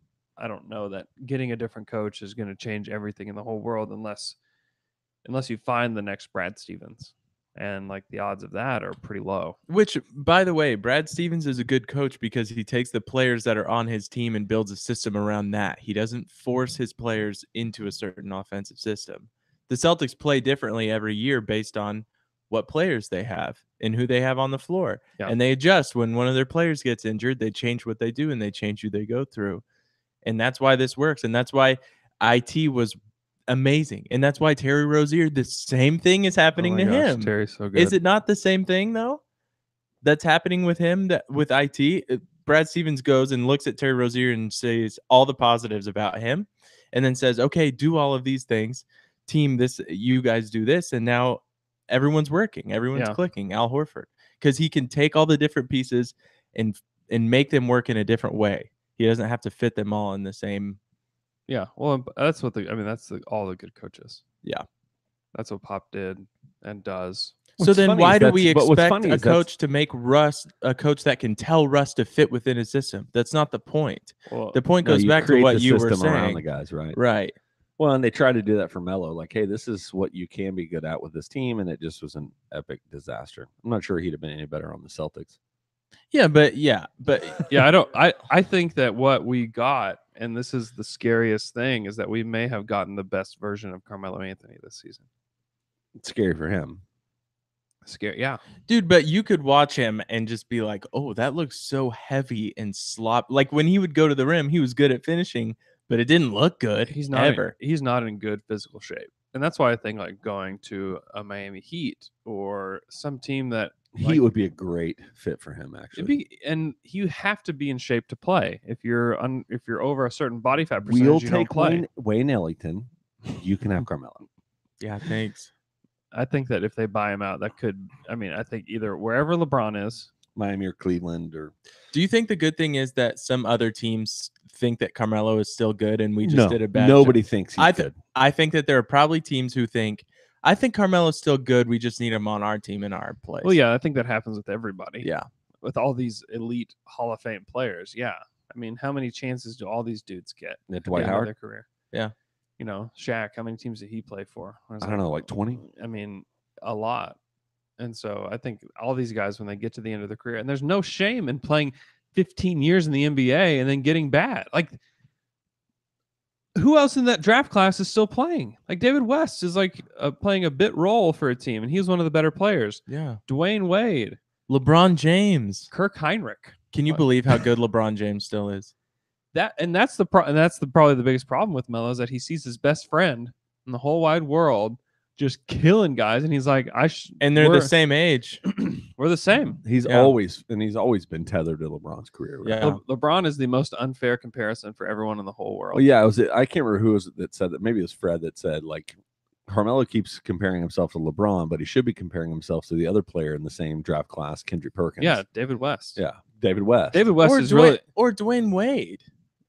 know that getting a different coach is going to change everything in the whole world unless you find the next Brad Stevens. And like, the odds of that are pretty low. Which, by the way, Brad Stevens is a good coach because he takes the players that are on his team and builds a system around that. He doesn't force his players into a certain offensive system. The Celtics play differently every year based on what players they have and who they have on the floor. Yeah. And they adjust when one of their players gets injured. They change what they do and they change who they go through. And that's why this works. And that's why IT was amazing. And that's why Terry Rozier, the same thing is happening to him. Terry's so good. Is it not the same thing though that's happening with him, that with IT? Brad Stevens goes and looks at Terry Rozier and says all the positives about him, and then says, okay, do all of these things, team, this, you guys do this, and now everyone's working, everyone's clicking. Al Horford, because he can take all the different pieces and make them work in a different way. He doesn't have to fit them all in the same. Yeah, well, that's what all the good coaches. Yeah, that's what Pop did and does. So then why do we expect a coach to make Russ a coach that can tell Russ to fit within his system? That's not the point. Well, the point goes back to what you were saying. Around the guys, right? Right. Well, and they tried to do that for Melo. Like, hey, this is what you can be good at with this team, and it just was an epic disaster. I'm not sure he'd have been any better on the Celtics. I think that what we got, and this is the scariest thing, is that we may have gotten the best version of Carmelo Anthony this season. It's scary for him. Scary, yeah, dude. But you could watch him and just be like, "Oh, that looks so heavy and slop." Like when he would go to the rim, he was good at finishing, but it didn't look good. He's not he's not in good physical shape, and that's why I think like going to a Miami Heat or some team that Heat would be a great fit for him, actually. And you have to be in shape to play. If you're over a certain body fat percentage, we'll you take don't play. Wayne Ellington. You can have Carmelo. Yeah, thanks. I think that if they buy him out, that could. I mean, I think either wherever LeBron is, Miami or Cleveland, or. Do you think the good thing is that some other teams think that Carmelo is still good, and we just did a bad? Nobody thinks he's good. I think that there are probably teams who think, I think Carmelo's still good. We just need him on our team in our place. Well, yeah, I think that happens with everybody. Yeah, with all these elite Hall of Fame players. Yeah, I mean, how many chances do all these dudes get at Dwight Howard? Their career? Yeah, Shaq. How many teams did he play for? I don't know, like 20. I mean, a lot. And so I think all these guys, when they get to the end of their career, and there's no shame in playing 15 years in the NBA and then getting bad. Like, who else in that draft class is still playing? Like David West is like playing a bit role for a team, and he's one of the better players. Yeah, Dwayne Wade, LeBron James, Kirk Heinrich. Can you believe how good LeBron James still is? That's probably the biggest problem with Melo, is that he sees his best friend in the whole wide world just killing guys, and he's like, and they're the same age. We're the same. He's always been tethered to LeBron's career. Right? Yeah, LeBron is the most unfair comparison for everyone in the whole world. Well, yeah, I can't remember who was it that said that. Maybe it was Fred that said, like, Carmelo keeps comparing himself to LeBron, but he should be comparing himself to the other player in the same draft class, Kendrick Perkins. Yeah, David West. Yeah, David West. David West or is really Dwayne Wade.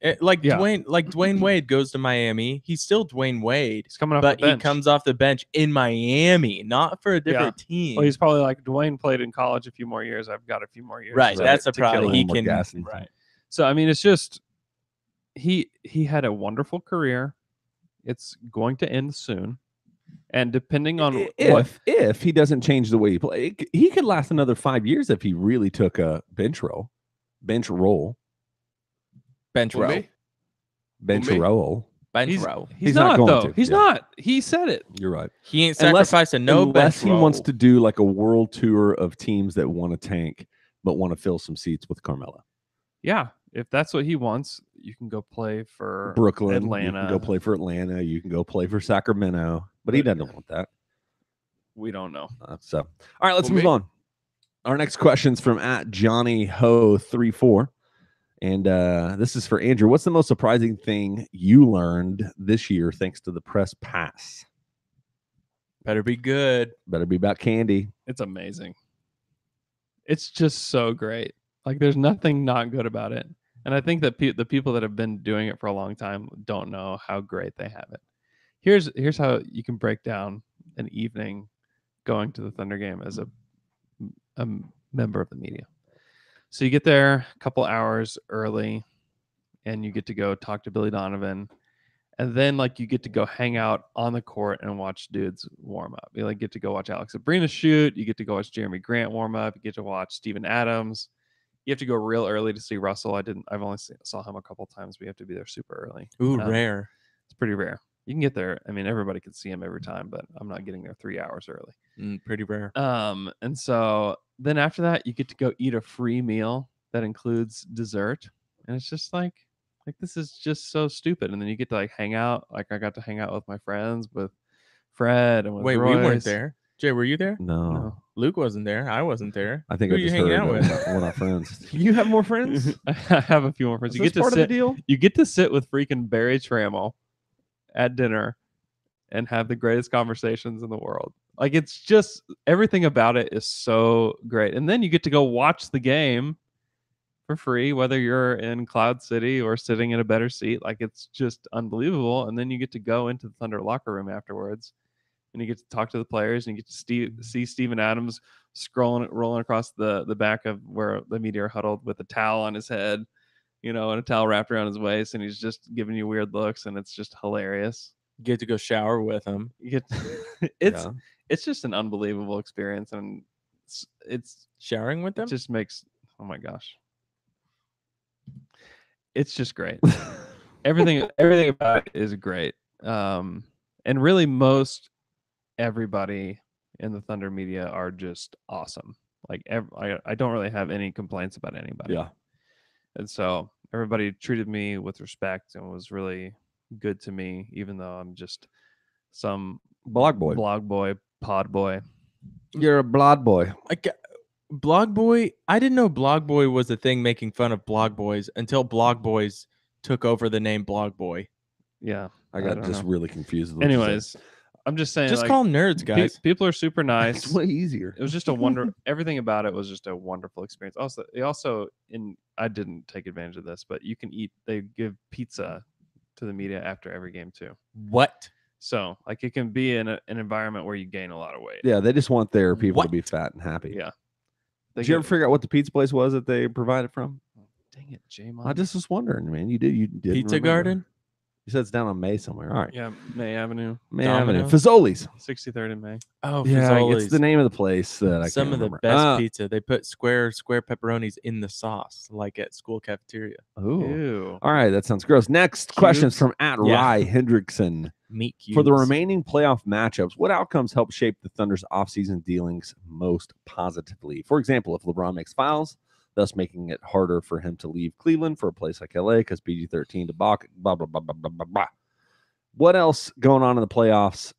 Yeah. Dwayne Wade goes to Miami. He's still Dwayne Wade, he's coming off but the he bench. comes off the bench in Miami, not for a different team. Well, he's probably like Dwayne played in college a few more years. I've got a few more years. Right, to- that's the to kill problem. it. He More can gas and- right. So I mean, it's just he had a wonderful career. It's going to end soon, and depending on what If he doesn't change the way he plays, he could last another 5 years if he really took a bench role. Bench For row. me? Bench me? role. Bench he's, row. he's not not going though. to, He's yeah. not. He said it. You're right. He ain't Unless- sacrificing no Unless bench he wants row. to do like a world tour of teams that want to tank but want to fill some seats with Carmelo. Yeah, if that's what he wants, you can go play for Brooklyn, Atlanta. You can go play for Atlanta. You can go play for Sacramento, but he But- doesn't want that. We don't know. So, all right, let's Well, move me- on. Our next question's from @JohnnyHo34. And this is for Andrew. What's the most surprising thing you learned this year thanks to the press pass? Better be good. Better be about candy. It's amazing. It's just so great. Like there's nothing not good about it. And I think that the people that have been doing it for a long time don't know how great they have it. Here's how you can break down an evening going to the Thunder game as a member of the media. So you get there a couple hours early and you get to go talk to Billy Donovan. And then like you get to go hang out on the court and watch dudes warm up. You like get to go watch Alex Sabrina shoot. You get to go watch Jeremy Grant warm up. You get to watch Steven Adams. You have to go real early to see Russell. I've only saw him a couple times. We have to be there super early. Ooh, rare. It's pretty rare. You can get there. I mean, everybody can see him every time, but I'm not getting there 3 hours early. Pretty rare. And so then after that, you get to go eat a free meal that includes dessert, and it's just like this is just so stupid. And then you get to like hang out. Like I got to hang out with my friends, with Fred and with Wait, we weren't Royce. there. Jay, were you there? No. No. Luke wasn't there. I wasn't there. I think Who I you just hanging heard out that with? we're not friends. You have more friends? I have a few more friends. Is You this get to part of the sit. deal? You get to sit with freaking Barry Trammell at dinner and have the greatest conversations in the world. Like it's just everything about it is so great. And then you get to go watch the game for free, whether you're in Cloud City or sitting in a better seat. Like it's just unbelievable. And then you get to go into the Thunder locker room afterwards and you get to talk to the players and you get to see Steven Adams rolling across the back of where the media are huddled with a towel on his head, and a towel wrapped around his waist, and he's just giving you weird looks, and it's just hilarious. Get to go shower with him. You get it's just an unbelievable experience, and it's Showering with them? it just makes oh my gosh, it's just great. everything about it is great, and really most everybody in the Thunder media are just awesome. Like I don't really have any complaints about anybody. Yeah. And so everybody treated me with respect and was really good to me, even though I'm just some Blog boy. blog boy, pod boy. You're a blog boy. Blog Boy. I didn't know Blog Boy was a thing making fun of Blog Boys until Blog Boys took over the name Blog Boy. Yeah. I got don't just know. really confused. with what you said. Anyways, I'm just saying, Just like, call them nerds, guys. people are super nice. It's way easier. It was just everything about it was just a wonderful experience. I didn't take advantage of this, but you can they give pizza to the media after every game too. What? So like it can be in an environment where you gain a lot of weight. Yeah, they just want their people to What? be fat and happy. Yeah. Did you ever figure out what the pizza place was that they provided from? Dang it, J-Mon. I just was wondering, man. You did. Pizza Garden? You said it's down on May somewhere. All right. Yeah, May Avenue, May Avenue. Domino's? Fazoli's. 63rd and May. Oh, Yeah, Fazoli's. it's the name of the place that I Some can't of the remember. best pizza. They put square pepperonis in the sauce, like at school cafeteria. Ooh. Ew. All right, that sounds gross. Next questions Cubes? from Yeah. @Rye Hendrickson. Meat cubes. For the remaining playoff matchups, what outcomes help shape the Thunder's offseason dealings most positively? For example, if LeBron makes finals, thus making it harder for him to leave Cleveland for a place like LA because PG-13 debacle, blah, blah, blah, blah, blah, blah, blah. What else going on in the playoffs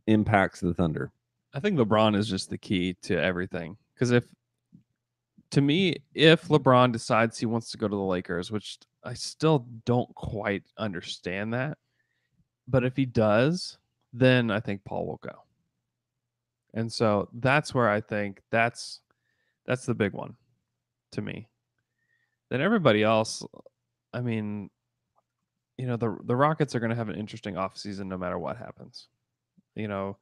impacts the Thunder? I think LeBron is just the key to everything. Because if LeBron decides he wants to go to the Lakers, which I still don't quite understand that, but if he does, then I think Paul will go. And so that's where I think that's the big one to me. Then everybody else, I mean, the Rockets are going to have an interesting offseason no matter what happens. The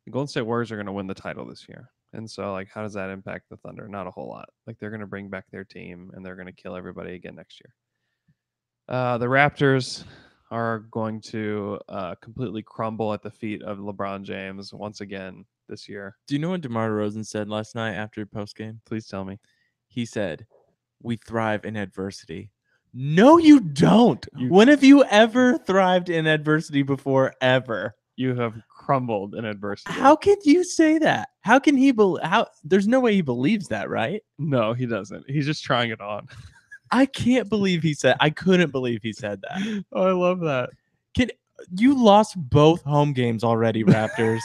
Golden State Warriors are going to win the title this year. And so, like, how does that impact the Thunder? Not a whole lot. Like, they're going to bring back their team, and they're going to kill everybody again next year. The Raptors are going to completely crumble at the feet of LeBron James once again this year. Do you know what DeMar DeRozan said last night after postgame? Please tell me. He said, "We thrive in adversity." No, you don't. You- When have you ever thrived in adversity before? Ever? You have crumbled in adversity. How can you say that? How can he how there's no way he believes that, right? No, he doesn't. He's just trying it on. I can't believe he said I couldn't believe he said that. Oh, I love that. You lost both home games already, Raptors.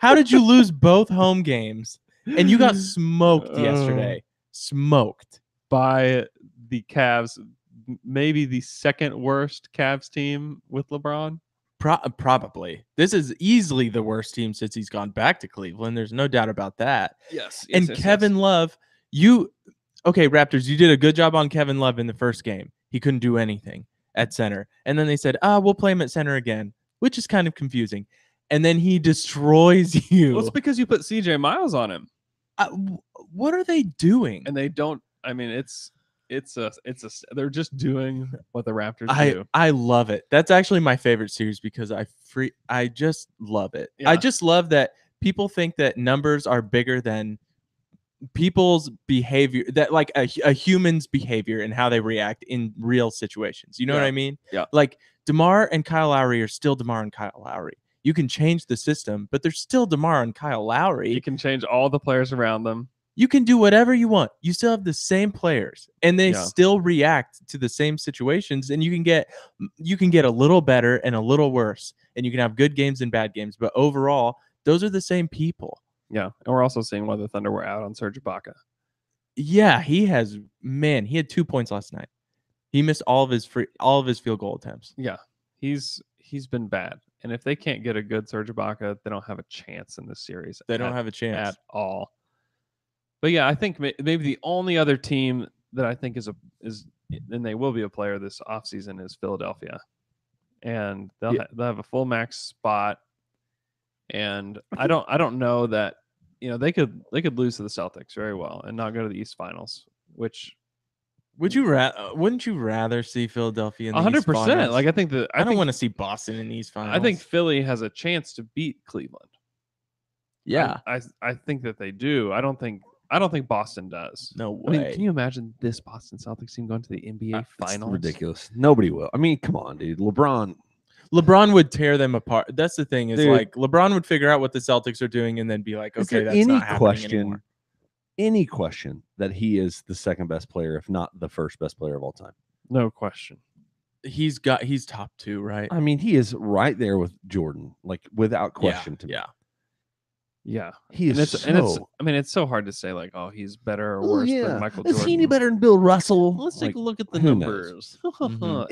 How did you lose both home games? And you got smoked yesterday. Smoked. By the Cavs, maybe the second worst Cavs team with LeBron. Probably. This is easily the worst team since he's gone back to Cleveland. There's no doubt about that. Yes. And Kevin Love, okay, Raptors, you did a good job on Kevin Love in the first game. He couldn't do anything at center. And then they said, we'll play him at center again, which is kind of confusing. And then he destroys you. Well, it's because you put CJ Miles on him. What are they doing? And they don't, I mean, they're just doing what the Raptors do. I love it. That's actually my favorite series because I just love it. Yeah. I just love that people think that numbers are bigger than people's behavior, that like a human's behavior and how they react in real situations. You know what I mean? Yeah. Like DeMar and Kyle Lowry are still DeMar and Kyle Lowry. You can change the system, but they're still DeMar and Kyle Lowry. You can change all the players around them. You can do whatever you want. You still have the same players, and they still react to the same situations. And you can get a little better and a little worse, and you can have good games and bad games. But overall, those are the same people. Yeah, and we're also seeing why the Thunder were out on Serge Ibaka. Yeah, he had 2 points last night. He missed all of his field goal attempts. Yeah, he's been bad. And if they can't get a good Serge Ibaka, they don't have a chance in this series. They don't have a chance at all. But yeah, I think maybe the only other team that I think is and they will be a player this offseason is Philadelphia. And they'll have a full max spot. And I don't know that they could lose to the Celtics very well and not go to the East Finals, which wouldn't you rather see Philadelphia in the 100%? East Finals? Like I don't want to see Boston in the East Finals. I think Philly has a chance to beat Cleveland. Yeah. I think that they do. I don't think Boston does. No way. I mean, can you imagine this Boston Celtics team going to the NBA Finals? Ridiculous. Nobody will. I mean, come on, dude. LeBron would tear them apart. That's the thing. Is dude, like LeBron would figure out what the Celtics are doing and then be like, okay, that's not happening anymore. Any question that he is the second best player, if not the first best player of all time? No question. He's top 2, right? I mean, he is right there with Jordan, like without question. Yeah, he is. It's so hard to say like, oh, he's better or worse than Michael Jordan. Is he any better than Bill Russell? Let's take a look at the numbers. I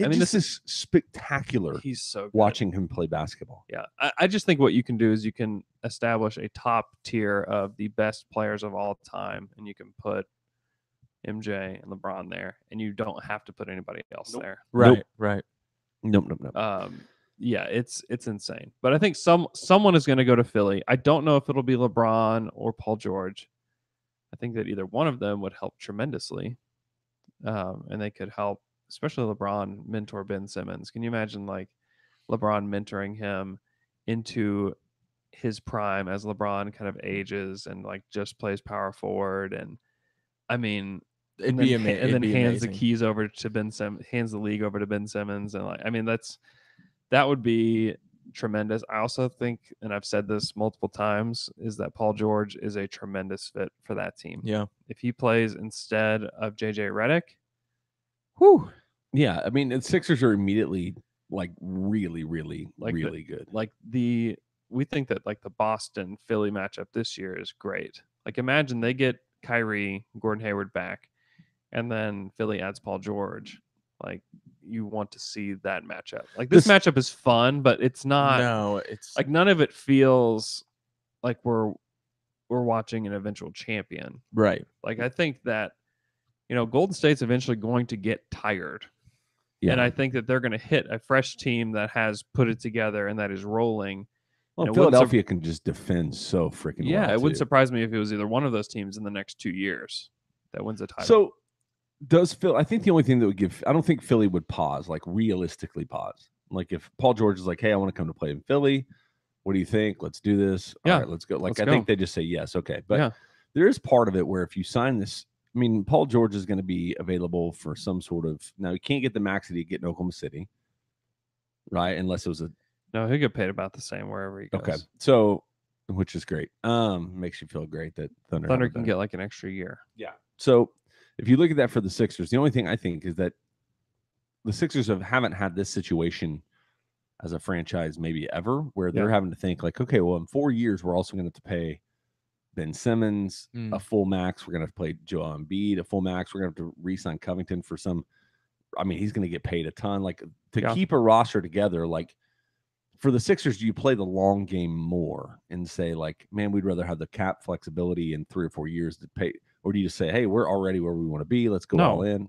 mean, this is spectacular. He's so good. Watching him play basketball. Yeah, I just think what you can do is you can establish a top tier of the best players of all time, and you can put MJ and LeBron there, and you don't have to put anybody else there. Right. Nope. Yeah, it's insane. But I think someone is going to go to Philly. I don't know if it'll be LeBron or Paul George. I think that either one of them would help tremendously. And they could help, especially LeBron, mentor Ben Simmons. Can you imagine like LeBron mentoring him into his prime as LeBron kind of ages and like just plays power forward? And I mean, it'd be amazing. And then hands the keys over to Ben Simmons, hands the league over to Ben Simmons. And like, I mean, that would be tremendous. I also think, and I've said this multiple times, is that Paul George is a tremendous fit for that team. Yeah. If he plays instead of JJ Redick, whew. Yeah. I mean, the Sixers are immediately like really, really, like really good. Like we think that like the Boston Philly matchup this year is great. Like imagine they get Kyrie, Gordon Hayward back, and then Philly adds Paul George. Like you want to see that matchup. Like this matchup is fun, but it's not. No, it's Like none of it feels like we're watching an eventual champion. right. Like I think that Golden State's eventually going to get tired. Yeah. And I think that they're going to hit a fresh team that has put it together and that is rolling. Well, Philadelphia can just defend so freaking well. It wouldn't too. surprise me if it was either one of those teams in the next 2 years that wins a title. So does Phil? I think the only thing that would give, I don't think Philly would pause, like realistically pause. Like if Paul George is like, hey, I want to come to play in Philly. What do you think? Let's do this. Yeah. All right, let's go. Like Let's I go. think they just say yes. Okay. But there is part of it where if you sign this, I mean, Paul George is going to be available for some sort of, now you can't get the max that he get in Oklahoma City, right? Unless it was a, No, he'll get paid about the same wherever he goes. okay. So, which is great. Makes you feel great that Thunder can get like an extra year. Yeah. So if you look at that for the Sixers, the only thing I think is that the Sixers haven't had this situation as a franchise maybe ever, where they're having to think like, okay, well, in 4 years, we're also going to have to pay Ben Simmons a full max. We're going to have to play Joel Embiid a full max. We're going to have to re-sign Covington for some. I mean, he's going to get paid a ton. Like to keep a roster together, like for the Sixers, do you play the long game more and say like, man, we'd rather have the cap flexibility in 3 or 4 years to pay, or do you just say, hey, we're already where we want to be. Let's go all in.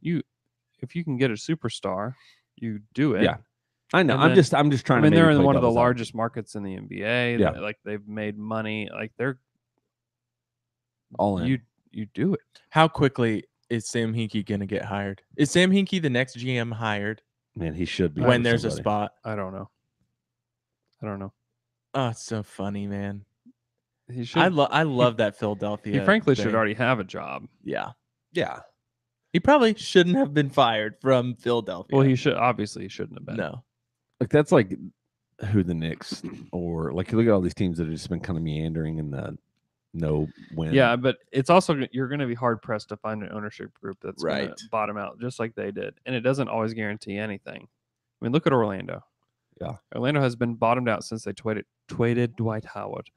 If you can get a superstar, you do it. Yeah. I know. I'm just trying to. I mean, they're in one of the largest markets in the NBA. Yeah. Like they've made money. Like they're all in. You do it. How quickly is Sam Hinkie gonna get hired? Is Sam Hinkie the next GM hired? Man, he should be. When there's a spot. I don't know. Oh, it's so funny, man. He should. I love that Philadelphia. He frankly thing. should already have a job. Yeah. Yeah. He probably shouldn't have been fired from Philadelphia. Well, he shouldn't have been. No. Like that's like who the Knicks or like you look at all these teams that have just been kind of meandering in the no win. Yeah, but it's also you're going to be hard pressed to find an ownership group that's going Right. to bottom out just like they did, and it doesn't always guarantee anything. I mean, look at Orlando. Yeah, Orlando has been bottomed out since they traded Dwight Howard.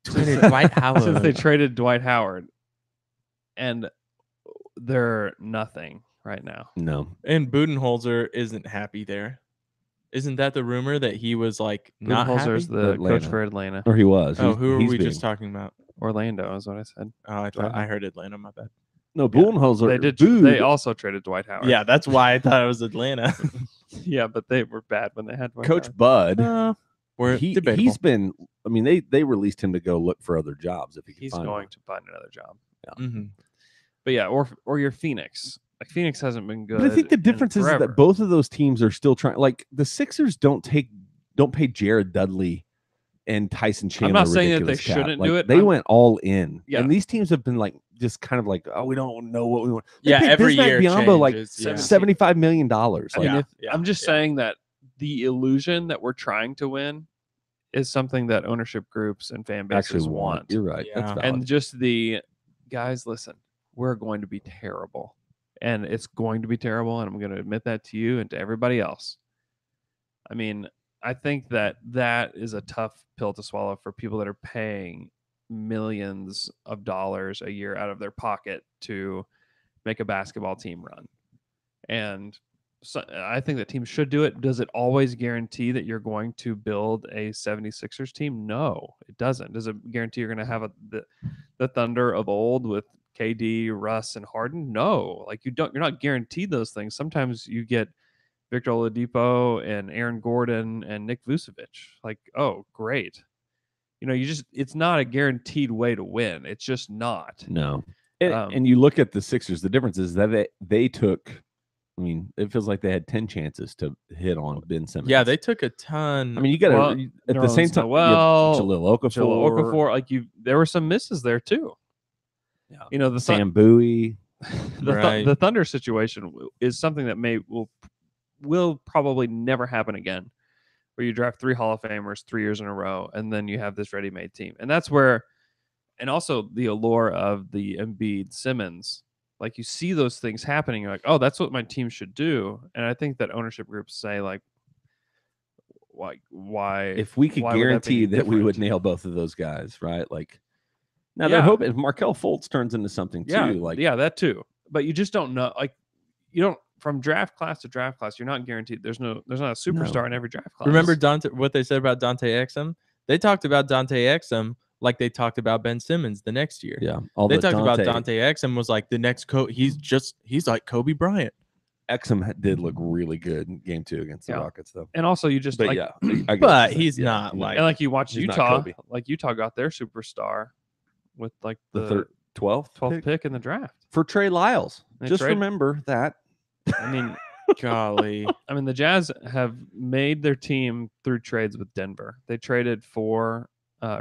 Traded Dwight Howard. Since they traded Dwight Howard, and they're nothing right now. No, and Budenholzer isn't happy there. Isn't that the rumor that he was like not happy? Budenholzer's the Atlanta. coach for Atlanta. or he was. Oh, He's- who are he's we being- just talking about? Orlando is what I said. Oh, I thought I heard Atlanta. My bad. No, Budenholzer. They did. booed. They also traded Dwight Howard. Yeah, that's why I thought it was Atlanta. yeah, but they were bad when they had Dwight Coach Howard. Bud. We're debatable. He's been. I mean, they released him to go look for other jobs if he can He's find going one. to find another job. Mhm. But yeah, or your Phoenix. Like Phoenix hasn't been good. But I think the in difference is forever. that both of those teams are still trying. Like the Sixers don't pay Jared Dudley and Tyson Chandler. not saying that they ridiculous cap. shouldn't Like, do it. They went all in. Yeah. And these teams have been like just kind of like, oh, we don't know what we want. They Yeah, paid every Bismack year Biyombo like changes, yeah. $75 million. Like, I mean, Yeah, I'm just saying that the illusion that we're trying to win is something that ownership groups and fan bases actually want. You're right. That's Yeah. valid. And just the guys, listen, we're going to be terrible. And it's going to be terrible. And I'm going to admit that to you and to everybody else. I mean, I think that is a tough pill to swallow for people that are paying millions of dollars a year out of their pocket to make a basketball team run. And so I think that teams should do it. Does it always guarantee that you're going to build a 76ers team? No, it doesn't. Does it guarantee you're going to have the Thunder of old with KD, Russ, and Harden? No, like you're not guaranteed those things. Sometimes you get Victor Oladipo and Aaron Gordon and Nick Vucevic. Like, oh, great. It's not a guaranteed way to win. It's just not. No. And you look at the Sixers, the difference is that they took, I mean, it feels like they had 10 chances to hit on Ben Simmons. Yeah, they took a ton. I mean, you got to, at the same time, Jahlil Okafor, like there were some misses there too. Yeah. The Sam Bowie. The Thunder situation is something that will probably never happen again, where you draft 3 Hall of Famers 3 years in a row, and then you have this ready-made team. And that's where, and also the allure of the Embiid Simmons, like you see those things happening, you're like, oh, that's what my team should do. And I think that ownership groups say like, why? If we could guarantee that we would nail both of those guys, right? Like, now they're hoping if Markelle Fultz turns into something too. Yeah, that too. But you just don't know. Like, you don't from draft class to draft class, you're not guaranteed. There's not a superstar in every draft class. Remember what they said about Dante Exum? They talked about Dante Exum like they talked about Ben Simmons the next year. Yeah. They talked about Dante Exum was like the next he's like Kobe Bryant. Exum did look really good in game 2 against the Rockets, though. And also, you just But like, yeah, I get what But you're saying. he's Yeah, not you know. like and like you watch He's not Utah, Kobe. like Utah got their superstar with like the 12th 12th pick in the draft. for Trey Lyles. They Just traded- remember that. I mean, golly. I mean, the Jazz have made their team through trades with Denver. They traded for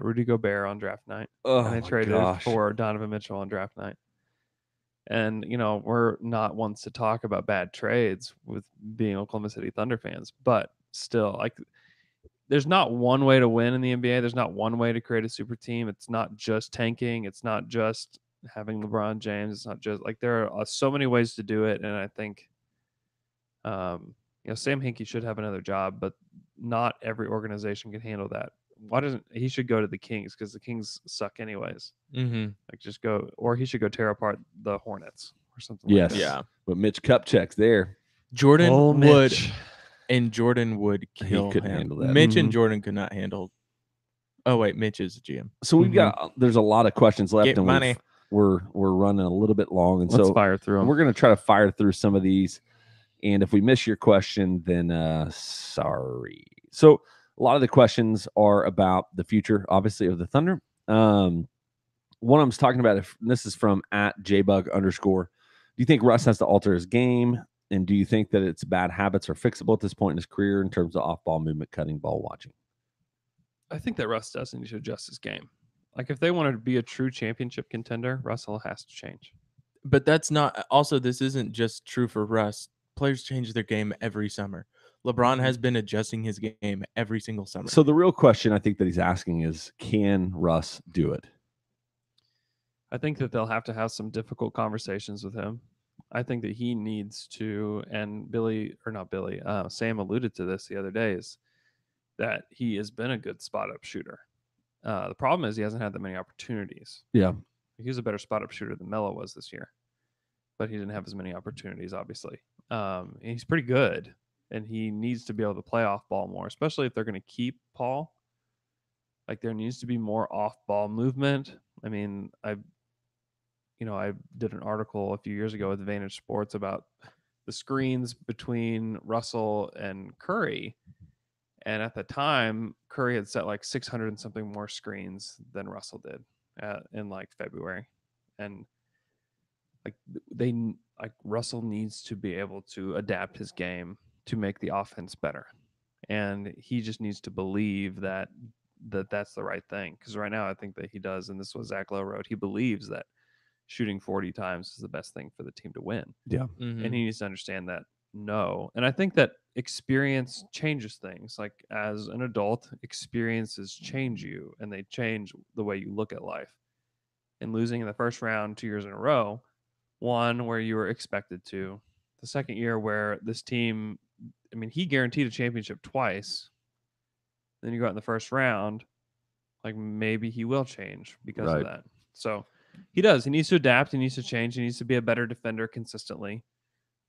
Rudy Gobert on draft night, Oh, and they my traded gosh. for Donovan Mitchell on draft night. And we're not ones to talk about bad trades with being Oklahoma City Thunder fans, but still, like, there's not one way to win in the NBA. There's not one way to create a super team. It's not just tanking. It's not just having LeBron James. It's not just like there are so many ways to do it. And I think, Sam Hinkie should have another job, but not every organization can handle that. Why doesn't he should go to the Kings, because the Kings suck anyways. Mm-hmm. Like, just go, or he should go tear apart the Hornets or something. Yes. Like that. Yeah. But Mitch Kupchak's there. Jordan Oh, would Mitch. and Jordan would kill couldn't him. handle that. Mitch and Mhm. Jordan could not handle. Oh wait, Mitch is the GM. So we've got there's a lot of questions left, Get and money. we're running a little bit long, and Let's so fire through them. we're going to try to fire through some of these. And if we miss your question, then sorry. So a lot of the questions are about the future, obviously, of the Thunder. One of them's talking about, this is from @jbug_. Do you think Russ has to alter his game? And do you think that its bad habits are fixable at this point in his career in terms of off-ball movement, cutting, ball watching? I think that Russ does need to adjust his game. Like, if they wanted to be a true championship contender, Russell has to change. But that's not. Also, this isn't just true for Russ. Players change their game every summer. LeBron has been adjusting his game every single summer. So the real question I think that he's asking is, can Russ do it? I think that they'll have to have some difficult conversations with him. I think that he needs to, and Sam alluded to this the other day, is that he has been a good spot up shooter. The problem is he hasn't had that many opportunities. Yeah. He was a better spot up shooter than Melo was this year, but he didn't have as many opportunities, obviously. And he's pretty good, and he needs to be able to play off ball more, especially if they're going to keep Paul. Like, there needs to be more off ball movement. I mean, I did an article a few years ago with Vantage Sports about the screens between Russell and Curry. And at the time, Curry had set like 600 and something more screens than Russell did in like February. And Russell needs to be able to adapt his game to make the offense better. And he just needs to believe that that's the right thing. Because right now I think that he does. And this was Zach Lowe wrote. He believes that shooting 40 times is the best thing for the team to win. Yeah. Mhm. And he needs to understand that. No. And I think that experience changes things. Like, as an adult, experiences change you, and they change the way you look at life. And losing in the first round 2 years in a row, one where you were expected to, the second year where this team, I mean, he guaranteed a championship twice. Then you go out in the first round, like, maybe he will change because Right. of that. So he does. He needs to adapt. He needs to change. He needs to be a better defender consistently.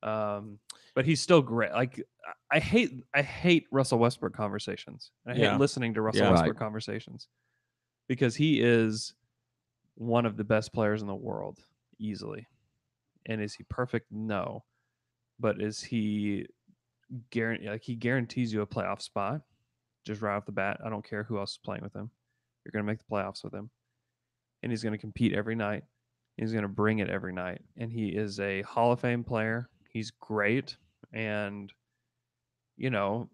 But he's still great. Like, I hate Russell Westbrook conversations. I hate Yeah. listening to Russell Yeah. Westbrook conversations, because he is one of the best players in the world, easily. And is he perfect? No. But is he he guarantees you a playoff spot just right off the bat. I don't care who else is playing with him. You're going to make the playoffs with him. And he's going to compete every night. He's going to bring it every night. And he is a Hall of Fame player. He's great. And, a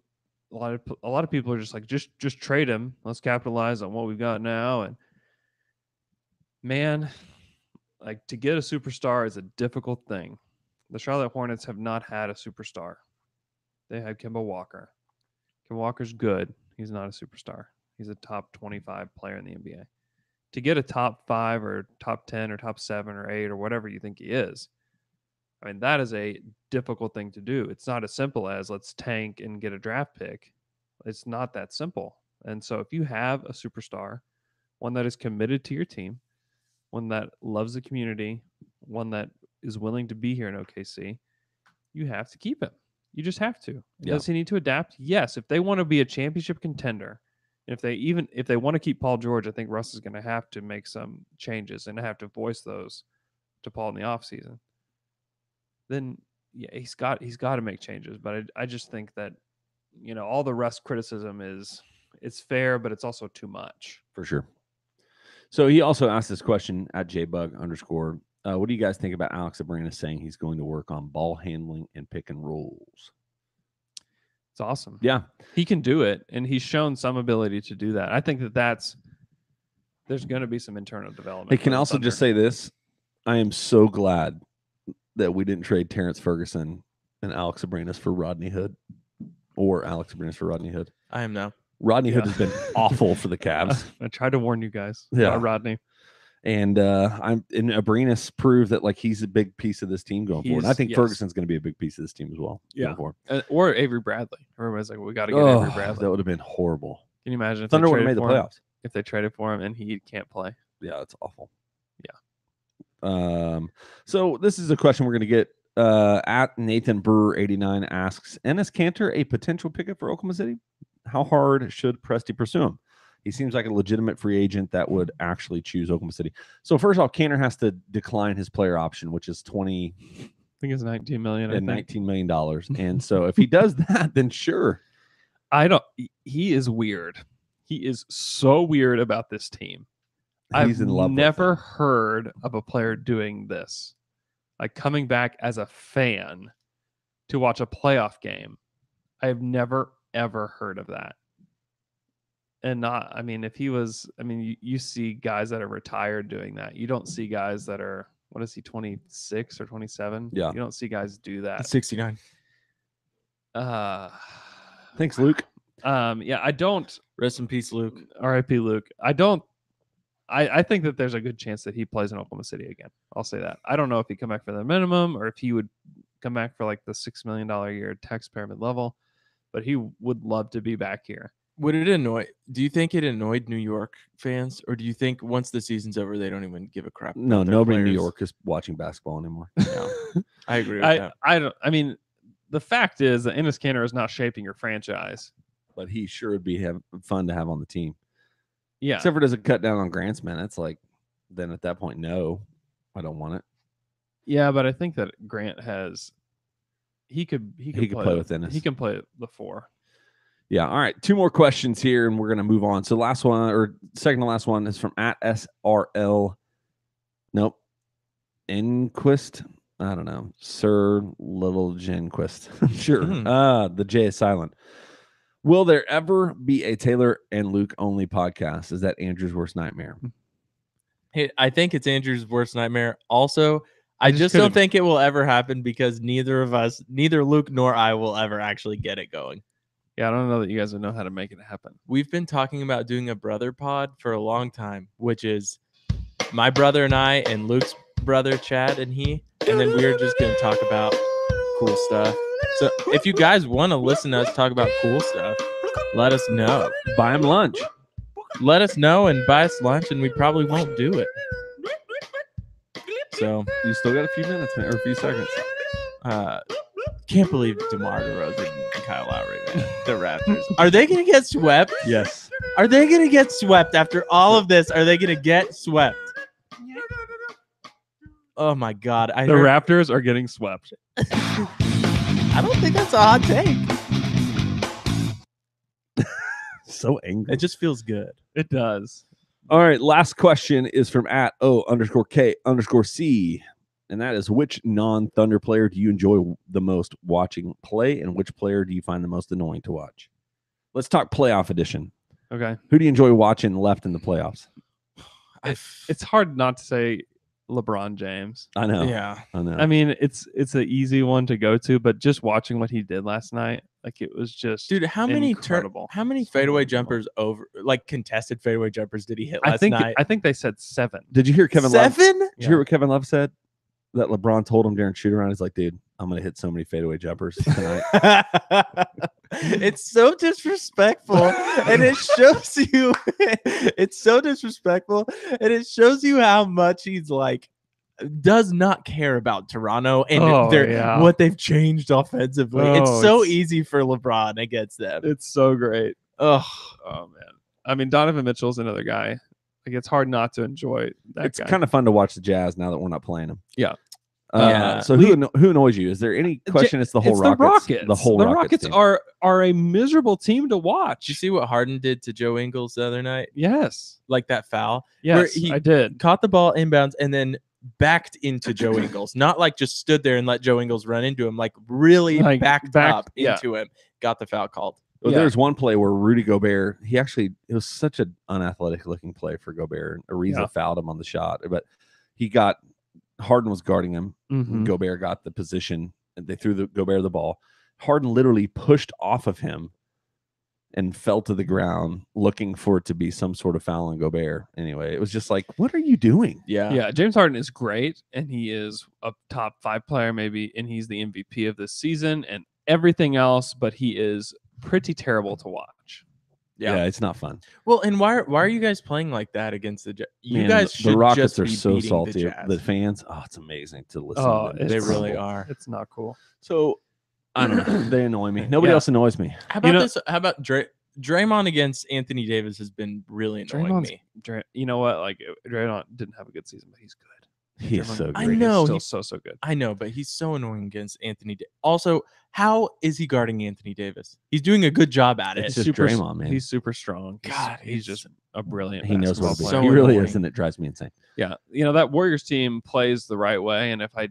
lot of people are just like, just trade him. Let's capitalize on what we've got now. And man, like, to get a superstar is a difficult thing. The Charlotte Hornets have not had a superstar. They had Kemba Walker. Kemba Walker's good. He's not a superstar. He's a top 25 player in the NBA. To get a top 5 or top 10 or top 7 or 8 or whatever you think he is, I mean, that is a difficult thing to do. It's not as simple as let's tank and get a draft pick. It's not that simple. And so if you have a superstar, one that is committed to your team, one that loves the community, one that is willing to be here in OKC, you have to keep him. You just have to. Yeah. Does he need to adapt? Yes. If they want to be a championship contender, if they want to keep Paul George, I think Russ is going to have to make some changes and have to voice those to Paul in the offseason. Then yeah, he's got to make changes. But I just think that all the Russ criticism it's fair, but it's also too much. For sure. So he also asked this question at jbug_. What do you guys think about Alex Abrines saying he's going to work on ball handling and pick and rolls? It's awesome. Yeah. He can do it, and he's shown some ability to do that. I think there's going to be some internal development. Hey, can I also just say this? I am so glad that we didn't trade Terrence Ferguson and Alex Abrines for Rodney Hood, or Alex Abrines for Rodney Hood. I am now. Rodney Hood has been awful for the Cavs. I tried to warn you guys. Yeah. Rodney. And Abrines proved that he's a big piece of this team going forward. And I think Ferguson's going to be a big piece of this team as well. Yeah. Going forward. Or Avery Bradley. Everybody's like, we got to get Avery Bradley. That would have been horrible. Can you imagine if Thunder they would have made traded the for him? playoffs. If they traded for him and he can't play. Yeah, it's awful. Yeah. So this is a question we're going to get at Nathan Brewer 89 asks, Enes Kanter a potential pickup for Oklahoma City? How hard should Presti pursue him? He seems like a legitimate free agent that would actually choose Oklahoma City. So first off, Kanter has to decline his player option, which is I think it's $19 million. $19 million. And so if he does that, then sure. He is weird. He is so weird about this team. He's in love with never them. heard of a player doing this. Like coming back as a fan to watch a playoff game. I have never, ever heard of that. And if he was, you see guys that are retired doing that. You don't see guys that are, what is he, 26 or 27? Yeah. You don't see guys do that. 69. Thanks, Luke. Yeah, I don't. Rest in peace, Luke. R.I.P. Luke. I think that there's a good chance that he plays in Oklahoma City again. I'll say that. I don't know if he'd come back for the minimum or if he would come back for the $6 million a year tax pyramid level, but he would love to be back here. Do you think it annoyed New York fans, or do you think once the season's over, they don't even give a crap? No, about their nobody in New players? York is watching basketball anymore. No, I agree with that. The fact is that Enes Kanter is not shaping your franchise. But he sure would be fun to have on the team. Yeah. Except for does it cut down on Grant's minutes? Then at that point, no, I don't want it. Yeah, but I think that Grant he could play with Ennis. He can play the 4. Yeah. All right. 2 more questions here, and we're going to move on. So last one, or second to last one, is from at SRL. Nope. Enquist. I don't know. Sir Little Genquist. Sure. The J is silent. Will there ever be a Taylor and Luke only podcast? Is that Andrew's worst nightmare? Hey, I think it's Andrew's worst nightmare. Also, I just don't think it will ever happen because neither Luke nor I will ever actually get it going. Yeah, I don't know that you guys would know how to make it happen. We've been talking about doing a brother pod for a long time, which is my brother and I and Luke's brother, Chad, and then we're just going to talk about cool stuff. So if you guys want to listen to us talk about cool stuff, let us know. Buy him lunch. Let us know and buy us lunch, and we probably won't do it. So You still got a few minutes, man, or a few seconds. can't believe DeMar DeRozan and Kyle Lowry, man. The Raptors. Are they going to get swept? Yes. Are they going to get swept after all of this? Are they going to get swept? Oh my God! The Raptors are getting swept. I don't think that's a hot take. So angry. It just feels good. It does. All right. Last question is from at O_K_C. And that is, which non-Thunder player do you enjoy the most watching play, and which player do you find the most annoying to watch? Let's talk playoff edition. Okay. Who do you enjoy watching left in the playoffs? It's hard not to say LeBron James. I know. Yeah. I know. I mean, it's an easy one to go to, but just watching what he did last night, it was just Dude, how many incredible. how many fadeaway jumpers contested fadeaway jumpers did he hit last night? I think they said 7. Did you hear Kevin Love? 7? Did you hear what Kevin Love said? That LeBron told him during shoot around. He's like, dude, I'm going to hit so many fadeaway jumpers tonight. It's so disrespectful. And it shows you, it's so disrespectful. And it shows you how much he's does not care about Toronto and yeah. what they've changed offensively. It's Oh, so it's- easy for LeBron against them. It's so great. Ugh. Oh man. I mean, Donovan Mitchell's another guy. Like it's hard not to enjoy that It's guy. kind of fun to watch the Jazz now that we're not playing them. Yeah. Yeah. So who annoys you? Is there any question? It's the whole it's Rockets. the Rockets. The whole the Rockets Rockets team. are a miserable team to watch. Did you see what Harden did to Joe Ingles the other night? Yes. Like that foul? Yes, he I did. Caught the ball inbounds and then backed into Joe Ingles. Not like just stood there and let Joe Ingles run into him. Like really Like, backed back- up yeah. into him. Got the foul called. Well, Yeah. there's one play where Rudy Gobert, it was such an unathletic looking play for Gobert. Ariza Yeah. fouled him on the shot, but Harden was guarding him. Mhm. Gobert got the position, and they threw Gobert the ball. Harden literally pushed off of him and fell to the ground, looking for it to be some sort of foul on Gobert. Anyway, it was just like, what are you doing? Yeah. Yeah, James Harden is great, and he is a top 5 player, maybe, and he's the MVP of this season and everything else. But he is pretty terrible to watch. Yeah. It's not fun. Well, and why are you guys playing like that against the Jazz? You Man, guys the should Rockets just are be so beating salty. the Jazz. The fans, it's amazing to listen Oh, to them. They it's really crumble. are. It's not cool. So I don't know. They annoy me. Nobody Yeah. else annoys me. How about know- this? How about Draymond against Anthony Davis has been really annoying Draymond's- me. You know what? Like Draymond didn't have a good season, but he's good. He is Draymond- so I great. know. He's he- still so good. I know, but he's so annoying against Anthony. Also, how is he guarding Anthony Davis? He's doing a good job at it. It's just super, Draymond, man. He's super strong. God, he's just a brilliant. He knows what basketball to player. do. So He really annoying. is, and it drives me insane. Yeah, that Warriors team plays the right way, and if I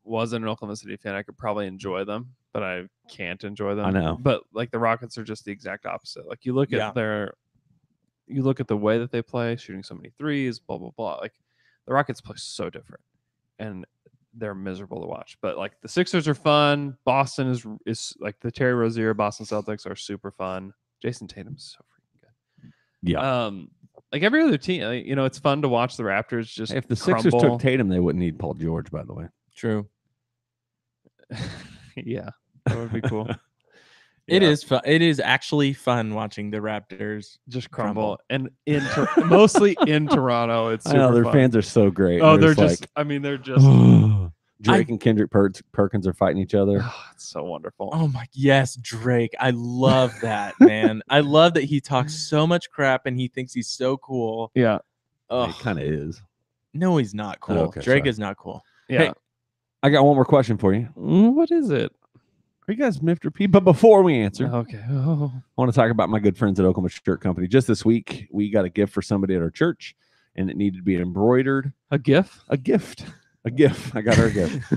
wasn't an Oklahoma City fan, I could probably enjoy them, but I can't enjoy them. I know. But like the Rockets are just the exact opposite. Like you look Yeah. at the way that they play, shooting so many threes, blah blah blah. Like the Rockets play so different, and they're miserable to watch. But like the Sixers are fun. Boston is like the Terry Rozier Boston Celtics are super fun. Jason Tatum's so freaking good. Yeah. Like every other team, it's fun to watch the Raptors just If the Sixers crumble. took Tatum, they wouldn't need Paul George, by the way. True. Yeah, that would be cool. It Yeah. is fun. It is actually fun watching the Raptors. Just crumble, and mostly in Toronto. It's I super know their fun. fans are so great. Oh, they're just just. I mean, they're just. like Drake and Kendrick Perkins are fighting each other. It's so wonderful. Oh my yes, Drake. I love that, man. I love that he talks so much crap and he thinks he's so cool. Yeah, Oh, It kind of is. no, he's not cool. Okay, Drake sorry. is not cool. yeah. Hey. I got one more question for you. What is it? Are you guys miffed or peeved? But before we answer, Okay. Oh. I want to talk about my good friends at Oklahoma Shirt Company. Just this week, we got a gift for somebody at our church, and it needed to be embroidered. A GIF? A gift. I got her a gift.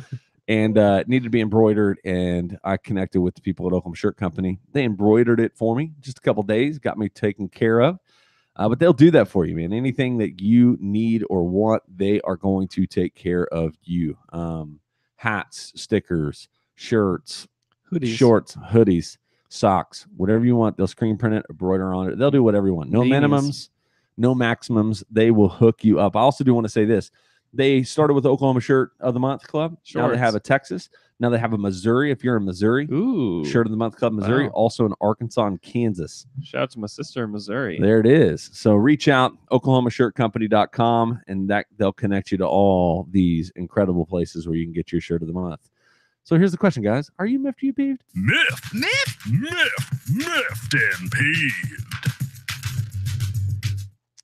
And it needed to be embroidered, and I connected with the people at Oklahoma Shirt Company. They embroidered it for me. Just a couple days, got me taken care of. But they'll do that for you, man. Anything that you need or want, they are going to take care of you. Hats, stickers, shirts, Hoodies. shorts, hoodies, socks, whatever you want. They'll screen print it, embroider on it. They'll do whatever you want. No Beanies. minimums, no maximums. They will hook you up. I also do want to say this. They started with the Oklahoma Shirt of the Month Club. Now they Shorts. have a Texas. Now they have a Missouri. If you're in Missouri, Ooh. Shirt of the Month Club, Missouri. Wow. Also in Arkansas and Kansas. Shout out to my sister in Missouri. There it is. So reach out, oklahomashirtcompany.com, and that they'll connect you to all these incredible places where you can get your Shirt of the Month. So here's the question, guys. Are you miffed or you peeved? Miffed, miffed, and peeved.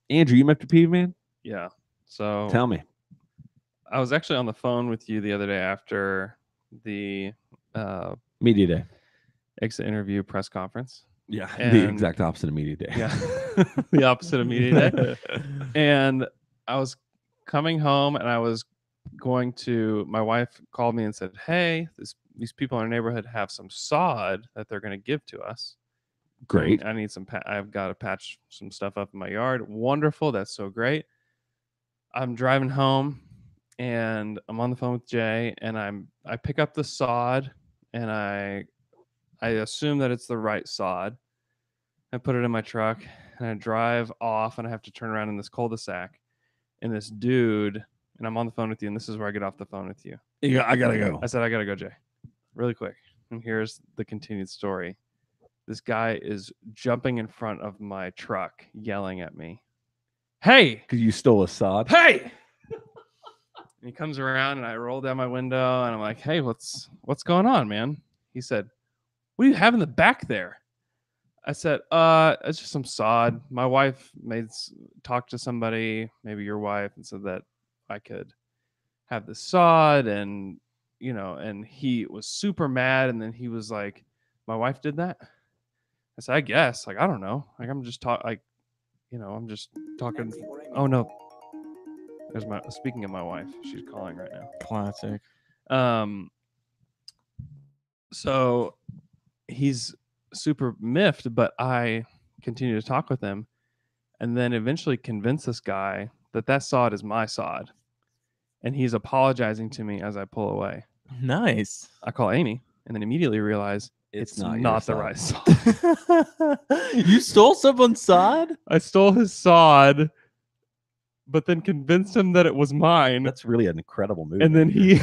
Andrew, you miffed or peeved, man? Yeah. So Tell me. I was actually on the phone with you the other day after the Media Day. exit interview press conference. Yeah. The And- exact opposite of Media Day. Yeah. The opposite of media day. And I was coming home and I was going to, my wife called me and said, hey, these people in our neighborhood have some sod that they're going to give to us. Great. I need some, I've got to patch some stuff up in my yard. Wonderful. That's so great. I'm driving home and I'm on the phone with Jay and I pick up the sod and I assume that it's the right sod. I put it in my truck and I drive off and I have to turn around in this cul-de-sac and this dude, and I'm on the phone with you, and this is where I get off the phone with you. I gotta go. I said, I gotta go, Jay, really quick. And here's the continued story. This guy is jumping in front of my truck, yelling at me, hey, Because you stole a sod. hey. And he comes around and I roll down my window and I'm like, hey, what's going on, man? He said, what do you have in the back there? I said, it's just some sod. My wife talked to somebody, maybe your wife, and said that I could have the sod, and and he was super mad, and then he was like, my wife did that? I said, I guess. Like, I don't know. Like, I'm just I'm just talking. Oh no. Speaking of my wife, she's calling right now. Classic. So he's super miffed, but I continue to talk with him, and then eventually convince this guy that sod is my sod, and he's apologizing to me as I pull away. Nice. I call Amy, and then immediately realize it's not the right sod. You stole someone's sod? I stole his sod, but then convinced him that it was mine. That's really an incredible move. And then he's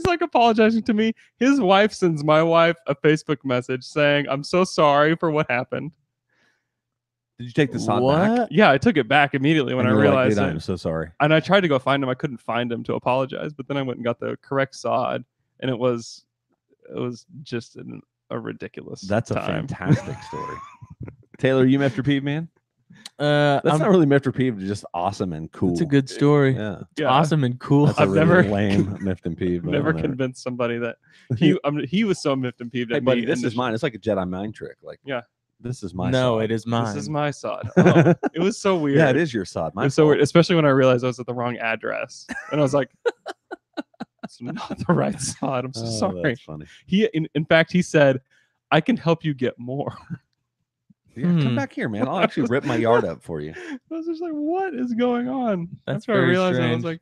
like apologizing to me. His wife sends my wife a Facebook message saying, I'm so sorry for what happened. Did you take the sod back? Yeah, I took it back immediately when I realized Dude, it. I'm so sorry. And I tried to go find him. I couldn't find him to apologize, but then I went and got the correct sod, and it was just a ridiculous That's time. a fantastic story. Taylor, you miffed or peeved, man? That's That's not really miffed or peeved, just awesome and cool. It's a good story. Yeah. It's awesome and cool. That's I've a really never lame miffed and peeved. but Never whatever. convinced somebody that he was so miffed and peeved Hey, at buddy, me. this is mine. It's like a Jedi mind trick. Like, Yeah. This is my No, sod. it is mine. This is my sod. Oh, it was so weird. Yeah, it is your sod. It My was so fault. weird, especially when I realized I was at the wrong address, and I was like, "It's not the right sod." I'm so Oh, sorry. That's funny. In fact, he said, "I can help you get more." Yeah, come back here, man. I'll actually rip my yard up for you. I was just like, "What is going on?" That's After I very realized, I was strange. like,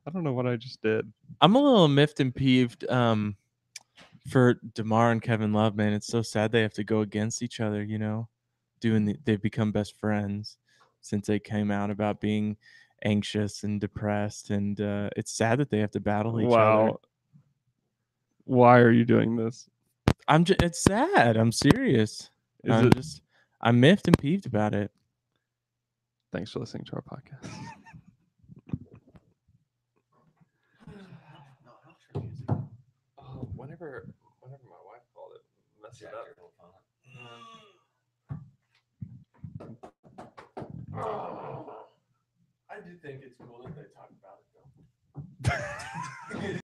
"I don't know what I just did." I'm a little miffed and peeved for DeMar and Kevin Love, man. It's so sad they have to go against each other, they've become best friends since they came out about being anxious and depressed, and it's sad that they have to battle each other. Why are you doing this? It's sad. I'm serious. I'm miffed and peeved about it. Thanks for listening to our podcast. Whenever my wife called it, messed it up. I do think it's cool that they talk about it, though.